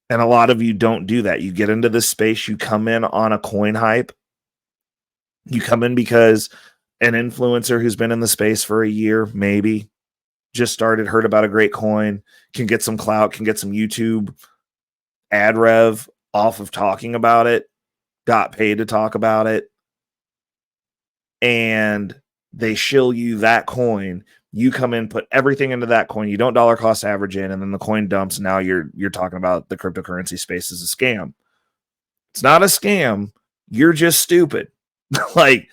And a lot of you don't do that. You get into this space, you come in on a coin hype. You come in because an influencer who's been in the space for a year, maybe, just started, heard about a great coin, can get some clout, can get some YouTube ad rev off of talking about it, got paid to talk about it, and they shill you that coin. You come in, put everything into that coin. You don't dollar cost average in, and then the coin dumps. Now you're talking about the cryptocurrency space as a scam. It's not a scam. You're just stupid. Like,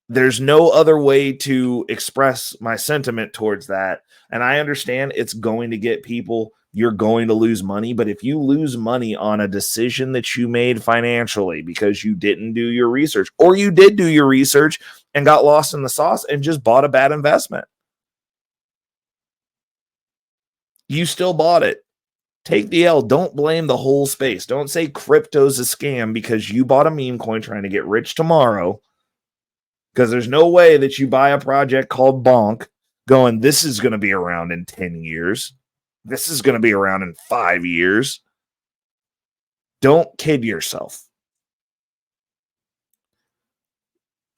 there's no other way to express my sentiment towards that. And I understand it's going to get people, you're going to lose money. But if you lose money on a decision that you made financially because you didn't do your research, or you did do your research and got lost in the sauce and just bought a bad investment, you still bought it. Take the L. Don't blame the whole space. Don't say crypto's a scam because you bought a meme coin trying to get rich tomorrow. Because there's no way that you buy a project called Bonk going, this is going to be around in 10 years. This is going to be around in 5 years. Don't kid yourself.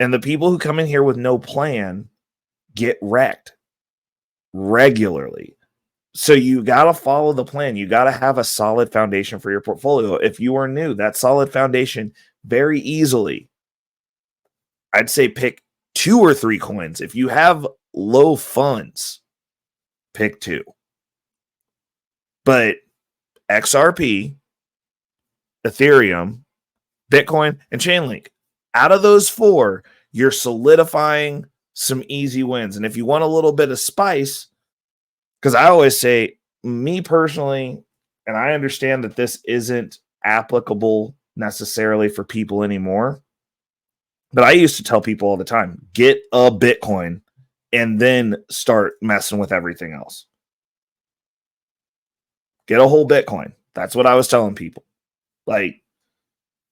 And the people who come in here with no plan get wrecked regularly. So you got to follow the plan. You got to have a solid foundation for your portfolio. If you are new, that solid foundation very easily, I'd say pick 2 or 3 coins. If you have low funds, pick 2. But XRP, Ethereum, Bitcoin, and Chainlink, out of those 4, you're solidifying some easy wins. And if you want a little bit of spice, because I always say, me personally, and I understand that this isn't applicable necessarily for people anymore, but I used to tell people all the time, get a Bitcoin and then start messing with everything else. Get a whole Bitcoin. That's what I was telling people. Like,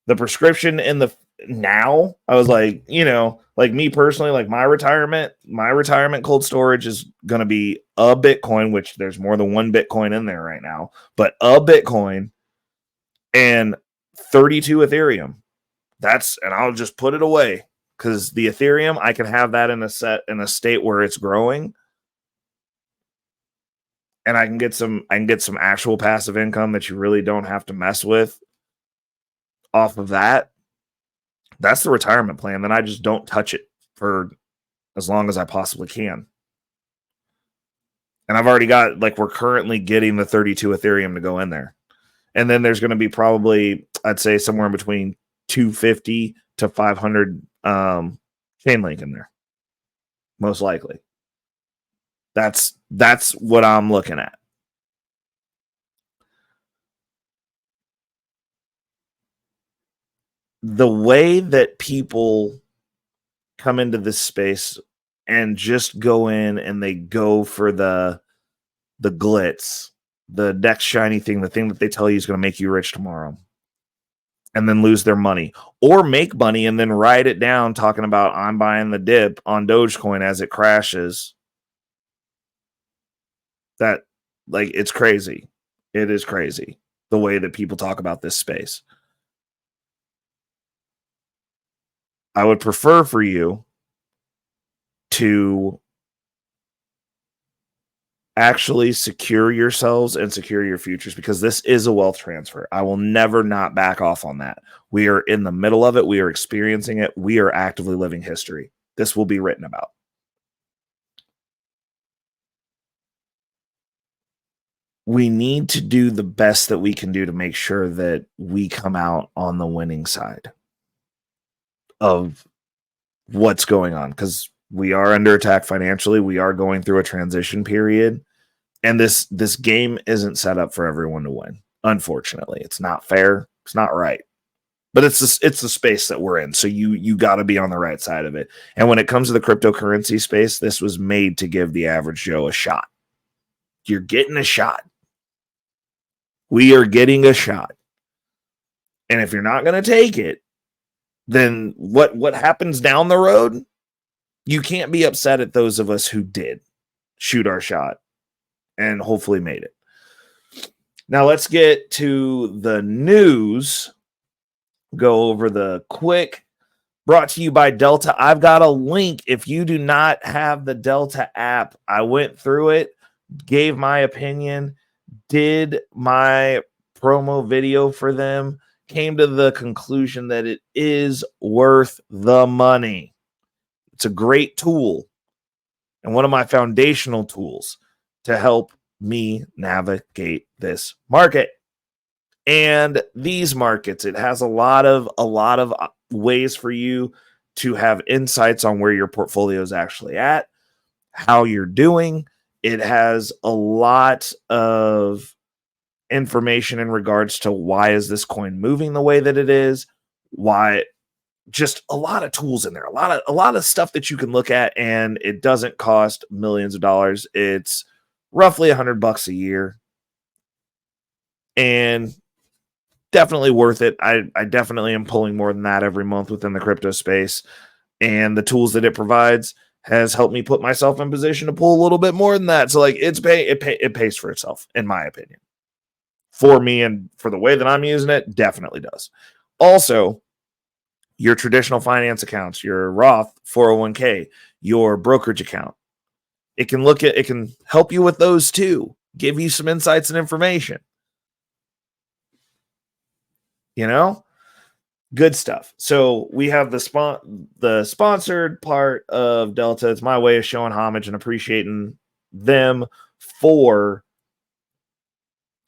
the prescription in the now, I was like, like me personally, like my retirement cold storage is going to be a Bitcoin, which there's more than one Bitcoin in there right now, but a Bitcoin and 32 Ethereum. And I'll just put it away because the Ethereum, I can have that in a state where it's growing, and I can get some actual passive income that you really don't have to mess with off of that. That's the retirement plan. Then I just don't touch it for as long as I possibly can. And I've already got, we're currently getting the 32 Ethereum to go in there. And then there's going to be probably, I'd say, somewhere in between 250 to 500 Chainlink in there. Most likely. That's what I'm looking at. The way that people come into this space and just go in and they go for the glitz, the next shiny thing, the thing that they tell you is going to make you rich tomorrow, and then lose their money, or make money and then write it down talking about, I'm buying the dip on Dogecoin as it crashes. That, it's crazy. It is crazy the way that people talk about this space. I would prefer for you to actually secure yourselves and secure your futures, because this is a wealth transfer. I will never not back off on that. We are in the middle of it. We are experiencing it. We are actively living history. This will be written about. We need to do the best that we can do to make sure that we come out on the winning side of what's going on, because we are under attack financially. We are going through a transition period, and this game isn't set up for everyone to win. Unfortunately, it's not fair. It's not right, but it's the space that we're in. So you got to be on the right side of it. And when it comes to the cryptocurrency space, this was made to give the average Joe a shot. You're getting a shot. We are getting a shot. And if you're not going to take it, then what happens down the road? You can't be upset at those of us who did shoot our shot and hopefully made it. Now let's get to the news. Go over the quick Brought to you by Delta. I've got a link. If you do not have the Delta app, I went through it, gave my opinion, did my promo video for them, came to the conclusion that it is worth the money. It's a great tool and one of my foundational tools to help me navigate this market. And these markets, it has a lot of ways for you to have insights on where your portfolio is actually at, how you're doing. It has a lot of information in regards to why is this coin moving the way that it is, why, just a lot of tools in there, a lot of stuff that you can look at, and it doesn't cost millions of dollars. It's roughly $100 a year, and definitely worth it. I definitely am pulling more than that every month within the crypto space, and the tools that it provides has helped me put myself in position to pull a little bit more than that. So like it pays for itself, in my opinion. For me and for the way that I'm using it, definitely does. Also, your traditional finance accounts, your Roth 401k, your brokerage account. It can help you with those too. Give you some insights and information. You know, good stuff. So we have the sponsored part of Delta. It's my way of showing homage and appreciating them for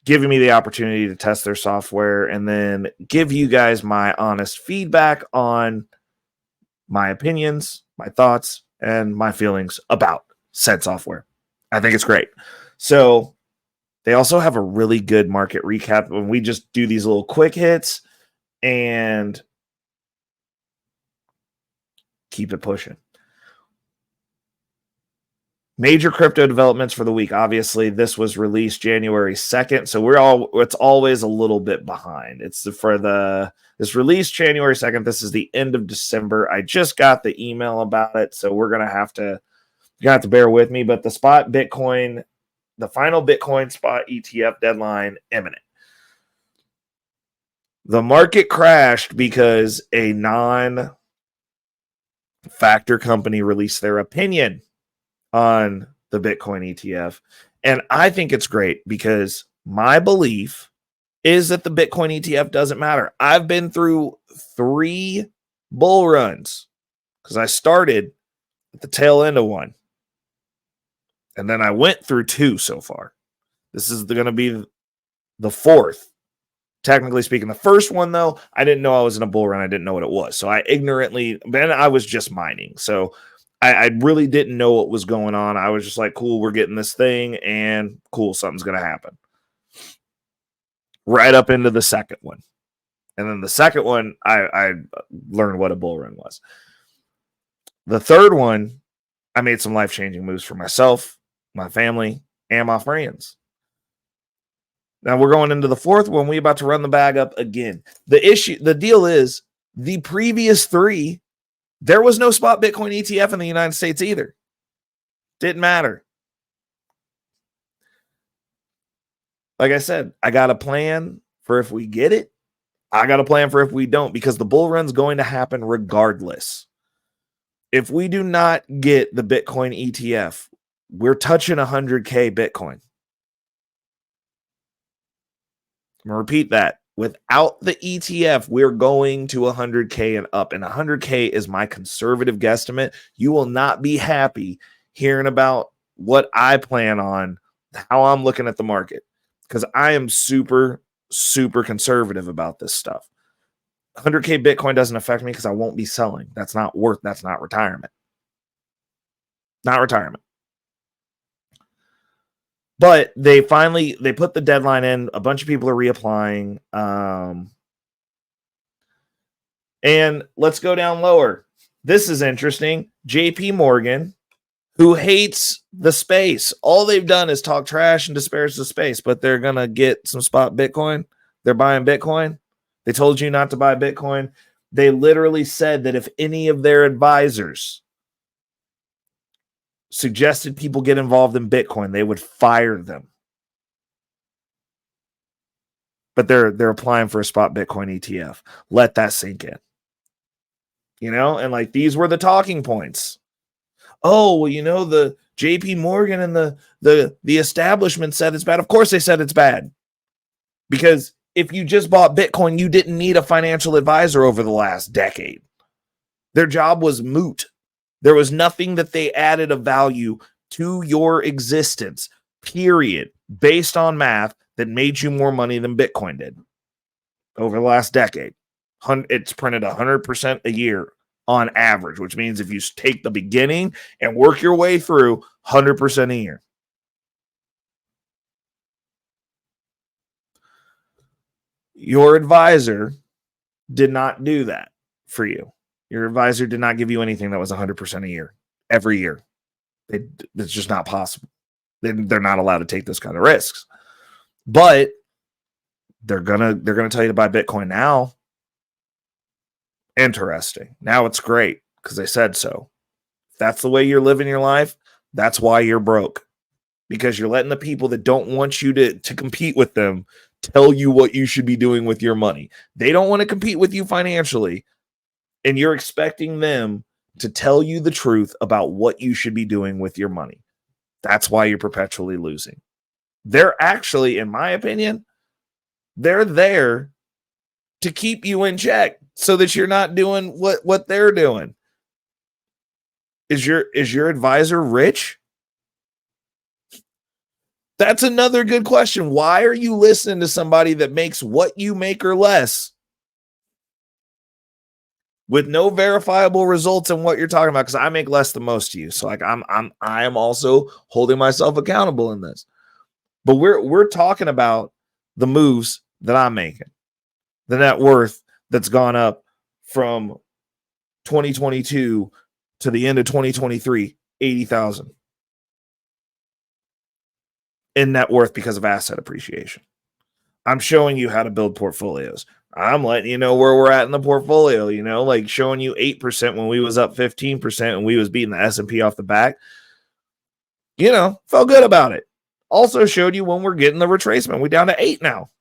giving me the opportunity to test their software and then give you guys my honest feedback on my opinions, my thoughts, and my feelings about said software. I think it's great. So they also have a really good market recap when we just do these little quick hits and keep it pushing. Major crypto developments for the week. Obviously, this was released January 2nd, so it's always a little bit behind. It's this released January 2nd. This is the end of December. I just got the email about it, so you're gonna have to bear with me. But the final Bitcoin spot ETF deadline imminent. The market crashed because a non-factor company released their opinion on the Bitcoin ETF. And I think it's great because my belief is that the Bitcoin ETF doesn't matter. I've been through 3 bull runs because I started at the tail end of one. And then I went through 2 so far. This is going to be the 4th. Technically speaking, the first one, though, I didn't know I was in a bull run. I didn't know what it was. So I was just mining. So I really didn't know what was going on. I was just like, cool, we're getting this thing, and cool, something's going to happen. Right up into the second one. And then the second one, I learned what a bull run was. The third one, I made some life-changing moves for myself, my family, and my friends. Now we're going into the 4th one. We're about to run the bag up again. The deal is, the previous 3, there was no spot Bitcoin ETF in the United States either. Didn't matter. Like I said, I got a plan for if we get it. I got a plan for if we don't, because the bull run's going to happen regardless. If we do not get the Bitcoin ETF, we're touching 100K Bitcoin. I'm going to repeat that. Without the ETF, we're going to 100K and up. And 100K is my conservative guesstimate. You will not be happy hearing about what I plan on, how I'm looking at the market, because I am super, super conservative about this stuff. 100K Bitcoin doesn't affect me because I won't be selling. That's not retirement. Not retirement. But they put the deadline in. A bunch of people are reapplying. And let's go down lower. This is interesting. JP Morgan, who hates the space. All they've done is talk trash and disparage the space, but they're going to get some spot Bitcoin. They're buying Bitcoin. They told you not to buy Bitcoin. They literally said that if any of their advisors suggested people get involved in Bitcoin, they would fire them. But they're applying for a spot Bitcoin ETF. Let that sink in. And like these were the talking points. Oh, well, the JP Morgan and the establishment said it's bad. Of course they said it's bad. Because if you just bought Bitcoin, you didn't need a financial advisor over the last decade. Their job was moot. There was nothing that they added of value to your existence, period, based on math that made you more money than Bitcoin did over the last decade. It's printed 100% a year on average, which means if you take the beginning and work your way through, 100% a year. Your advisor did not do that for you. Your advisor did not give you anything that was 100% a year, every year. It's just not possible. They're not allowed to take those kind of risks. But they're gonna tell you to buy Bitcoin now. Interesting. Now it's great because they said so. If that's the way you're living your life, that's why you're broke. Because you're letting the people that don't want you to compete with them tell you what you should be doing with your money. They don't want to compete with you financially, and you're expecting them to tell you the truth about what you should be doing with your money. That's why you're perpetually losing. They're actually, in my opinion, they're there to keep you in check so that you're not doing what they're doing. Is your advisor rich? That's another good question. Why are you listening to somebody that makes what you make or less with no verifiable results in what you're talking about? Because I make less than most of you. So like I am also holding myself accountable in this. But we're talking about the moves that I'm making. The net worth that's gone up from 2022 to the end of 2023, 80,000 in net worth because of asset appreciation. I'm showing you how to build portfolios. I'm letting you know where we're at in the portfolio, like showing you 8% when we was up 15% and we was beating the S&P off the back. Felt good about it. Also showed you when we're getting the retracement. We're down to 8 now.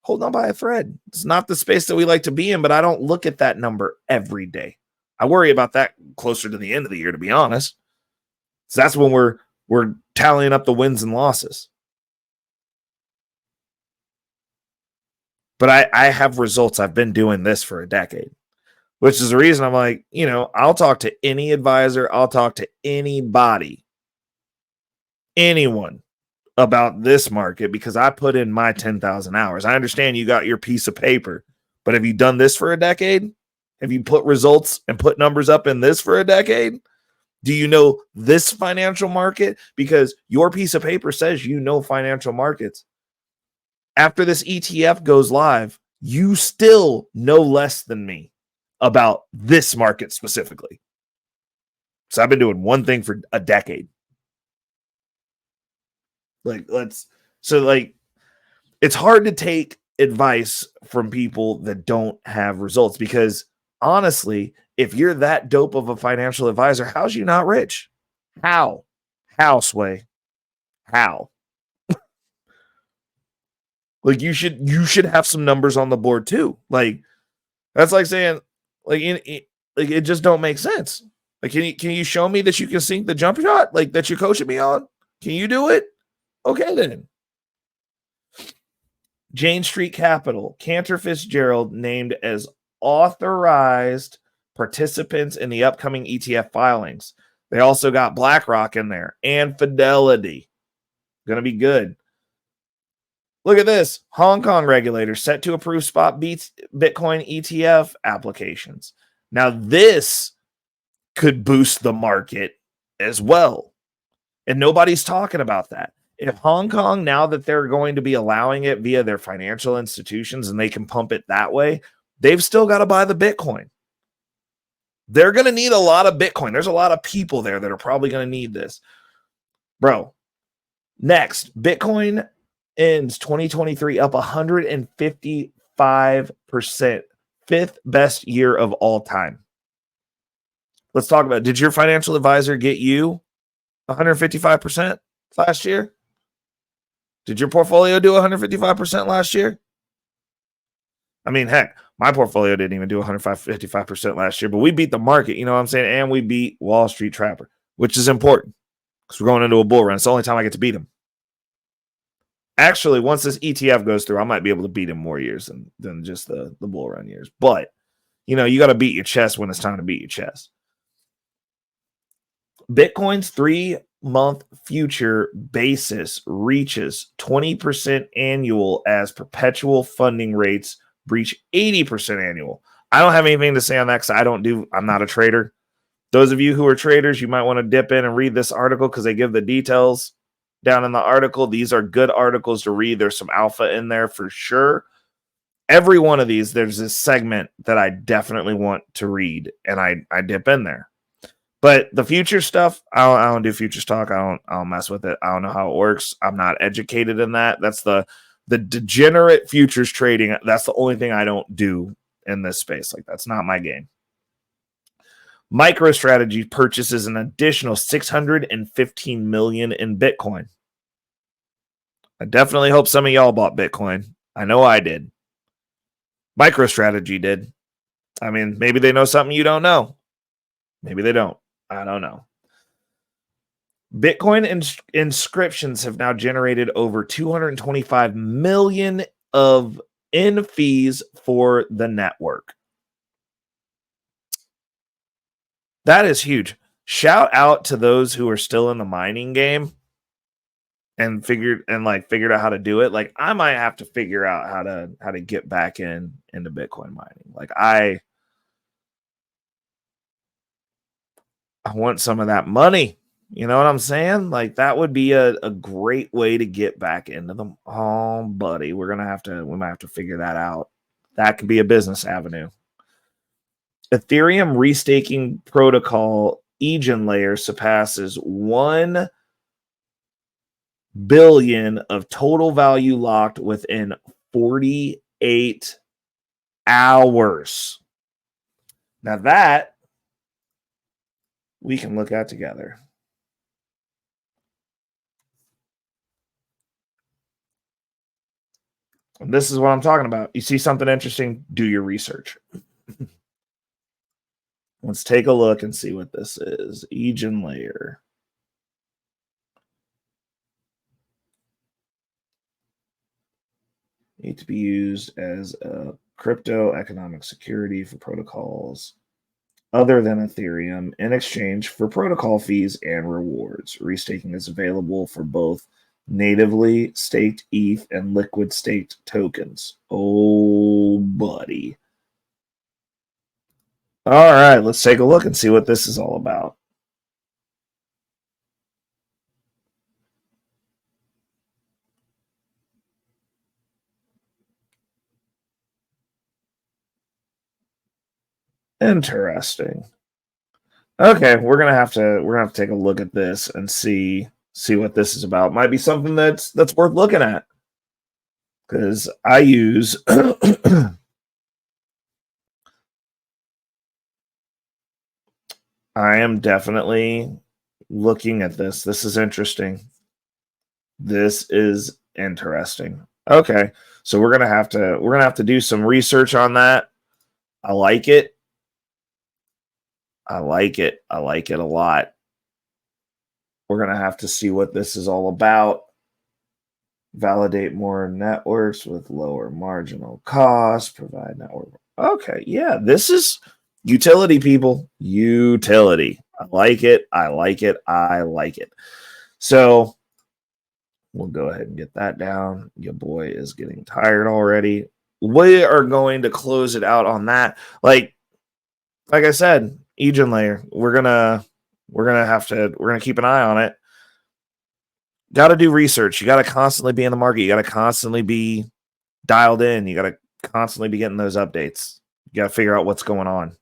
Hold on by a thread. It's not the space that we like to be in, but I don't look at that number every day. I worry about that closer to the end of the year, to be honest. So that's when we're tallying up the wins and losses. But I have results. I've been doing this for a decade, which is the reason I'm like, I'll talk to any advisor. I'll talk to anybody, anyone about this market because I put in my 10,000 hours. I understand you got your piece of paper, but have you done this for a decade? Have you put results and put numbers up in this for a decade? Do you know this financial market? Because your piece of paper says financial markets. After this ETF goes live, you still know less than me about this market specifically. So I've been doing one thing for a decade. It's hard to take advice from people that don't have results because honestly, if you're that dope of a financial advisor, how's you not rich? How, Sway? How? Like you should have some numbers on the board too. Like that's like saying it just don't make sense. Like can you show me that you can sink the jump shot like that you're coaching me on? Can you do it? Okay then. Jane Street Capital, Cantor Fitzgerald named as authorized participants in the upcoming ETF filings. They also got BlackRock in there and Fidelity. Going to be good. Look at this. Hong Kong regulators set to approve spot Bitcoin ETF applications. Now, this could boost the market as well. And nobody's talking about that. If Hong Kong, now that they're going to be allowing it via their financial institutions and they can pump it that way, they've still got to buy the Bitcoin. They're going to need a lot of Bitcoin. There's a lot of people there that are probably going to need this. Bro, next, Bitcoin ends 2023 up 155%. Fifth best year of all time. Let's talk about it. Did your financial advisor get you 155% last year? Did your portfolio do 155% last year? I mean, heck, my portfolio didn't even do 155% last year, but we beat the market, you know what I'm saying? And we beat Wall Street Trapper, which is important because we're going into a bull run. It's the only time I get to beat him. Actually, once this ETF goes through, I might be able to beat him more years than just the bull run years. But, you know, you got to beat your chest when it's time to beat your chest. Bitcoin's 3-month future basis reaches 20% annual as perpetual funding rates breach 80% annual. I don't have anything to say on that because I'm not a trader. Those of you who are traders, you might want to dip in and read this article because they give the details down in the article. These are good articles to read. There's some alpha in there for sure. Every one of these, there's this segment that I definitely want to read, and I dip in there. But the future stuff, I don't do futures talk. I don't mess with it. I don't know how it works. I'm not educated in that. That's the degenerate futures trading. That's the only thing I don't do in this space. Like, that's not my game. MicroStrategy purchases an additional 615 million in Bitcoin. I definitely hope some of y'all bought Bitcoin. I know I did. MicroStrategy did. I mean, maybe they know something you don't know. Maybe they don't. I don't know. Bitcoin inscriptions have now generated over 225 million in fees for the network. That is huge. Shout out to those who are still in the mining game and figured out how to do it. Like, I might have to figure out how to get back into Bitcoin mining. Like, I want some of that money. You know what I'm saying? Like, that would be a great way to get back into them. Oh, buddy, we might have to figure that out. That could be a business avenue. Ethereum restaking protocol Layer surpasses 1 billion of total value locked within 48 hours. Now that we can look at together. And this is what I'm talking about. You see something interesting, do your research. Let's take a look and see what this is. Layer. Need to be used as a crypto economic security for protocols other than Ethereum in exchange for protocol fees and rewards. Restaking is available for both natively staked ETH and liquid staked tokens. Oh, buddy. All right, let's take a look and see what this is all about. Interesting. Okay, we're gonna have to take a look at this and see what this is about. Might be something that's worth looking at. Because I use I am definitely looking at this. This is interesting. This is interesting. Okay, so we're gonna have to do some research on that. I like it. I like it. I like it a lot. We're gonna have to see what this is all about. Validate more networks with lower marginal costs. Provide network. Okay, yeah, this is utility, people. Utility. I like it. I like it. I like it. So we'll go ahead and get that down. Your boy is getting tired already. We are going to close it out on that. Like I said, Layer. We're gonna keep an eye on it. Got to do research. You got to constantly be in the market. You got to constantly be dialed in. You got to constantly be getting those updates. You got to figure out what's going on.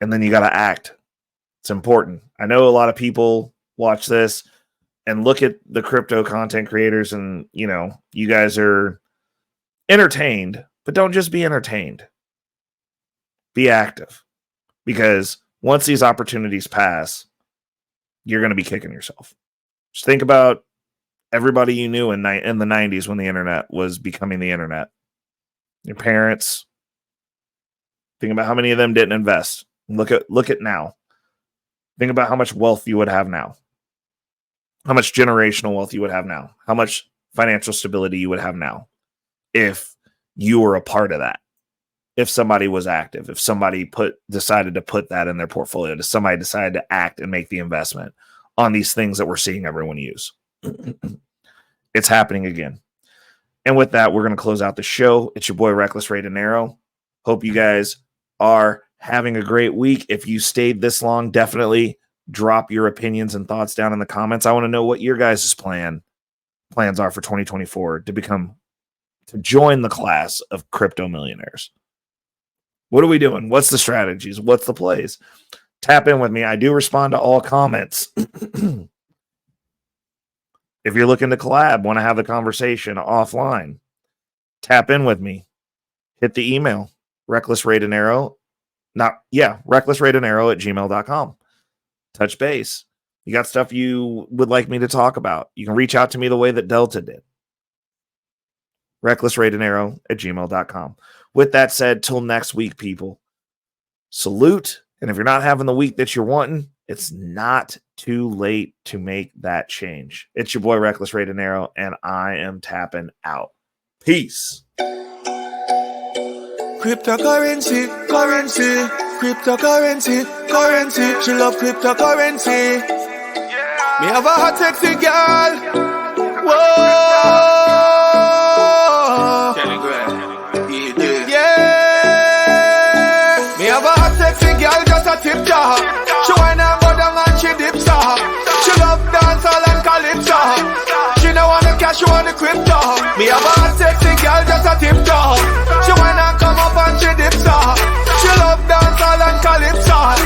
And then you got to act. It's important. I know a lot of people watch this and look at the crypto content creators and, you guys are entertained, but don't just be entertained. Be active. Because once these opportunities pass, you're going to be kicking yourself. Just think about everybody you knew in the 90s when the internet was becoming the internet. your parents. Think about how many of them didn't invest. Look at now. Think about how much wealth you would have now. How much generational wealth you would have now. How much financial stability you would have now if you were a part of that. If somebody was active, if somebody decided to put that in their portfolio, if somebody decided to act and make the investment on these things that we're seeing everyone use. It's happening again. And with that, we're going to close out the show. It's your boy, Reckless Ray Dinero. Hope you guys are having a great week. If you stayed this long, definitely drop your opinions and thoughts down in the comments. I want to know what your guys' plans are for 2024 to join the class of crypto millionaires. What are we doing? What's the strategies? What's the plays? Tap in with me. I do respond to all comments. If you're looking to collab, want to have the conversation offline, tap in with me. Hit the email, recklessraydinero@gmail.com. Touch base. You got stuff you would like me to talk about, you can reach out to me the way that Delta did. recklessraydinero@gmail.com. With that said, till next week, people, salute. And if you're not having the week that you're wanting, it's not too late to make that change. It's your boy, Reckless Ray Dinero, and I am tapping out. Peace. Cryptocurrency, currency. She love cryptocurrency. Me have a hot sexy girl. Whoa. Girl just a tip jar. She whine and go down and she dips her. She love dancehall and calypso. She no want the cash, she want the crypto. Me have a hot sexy girl just a tip jar. She whine and come up and she dips her. She love dancehall and calypso.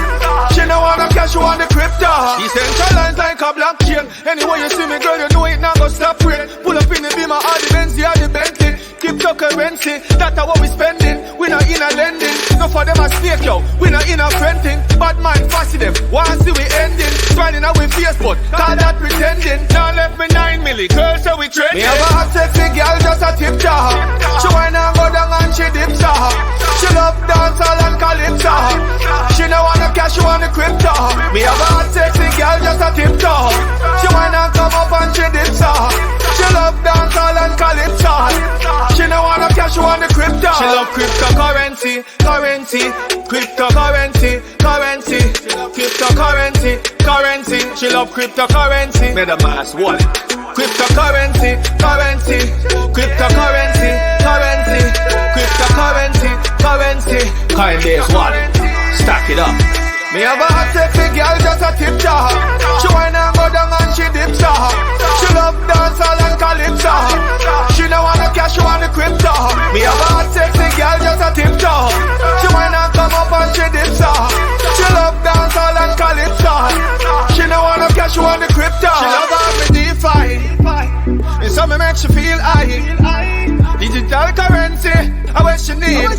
She no want the cash, she want the crypto. Decentralized like a blockchain. Anyway you see me girl, you know it not go stop rain. Pull up in the Beamer or the Benzie or the Bentley. Cryptocurrency, that's what we spending. We not in a lending. No for them a snake, yo. We not in a renting. Bad mind fussy them. Wanna see we ending. Smiling out with face, but call that pretending. Now left me 9 milli. Girls say we trending. Me have a hot sexy girl, just a tip jar. She whine and go down and she dips her. She love dancehall and calypso. She no want the cash, she want the crypto. Me have a hot sexy girl, just a tip jar. She whine and come up and she dips her. She love dancehall and calypso. She no want the cash, she want the crypto. She love cryptocurrency, cryptocurrency. She love cryptocurrency. MetaMask wallet. Cryptocurrency. Coinbase wallet. Stack it up. Me have a hot sexy girl, just a tip jar. She whine and go down and she dips her. She love dancehall and calypso. She no want the cash, she want the crypto. Me have a hot sexy girl, just a tip jar. She whine and come up and she dips her. She love dancehall and calypso. She no want the cash, she want the crypto. She love all me DeFi. And some me make she feel high. Digital currency, I what she need.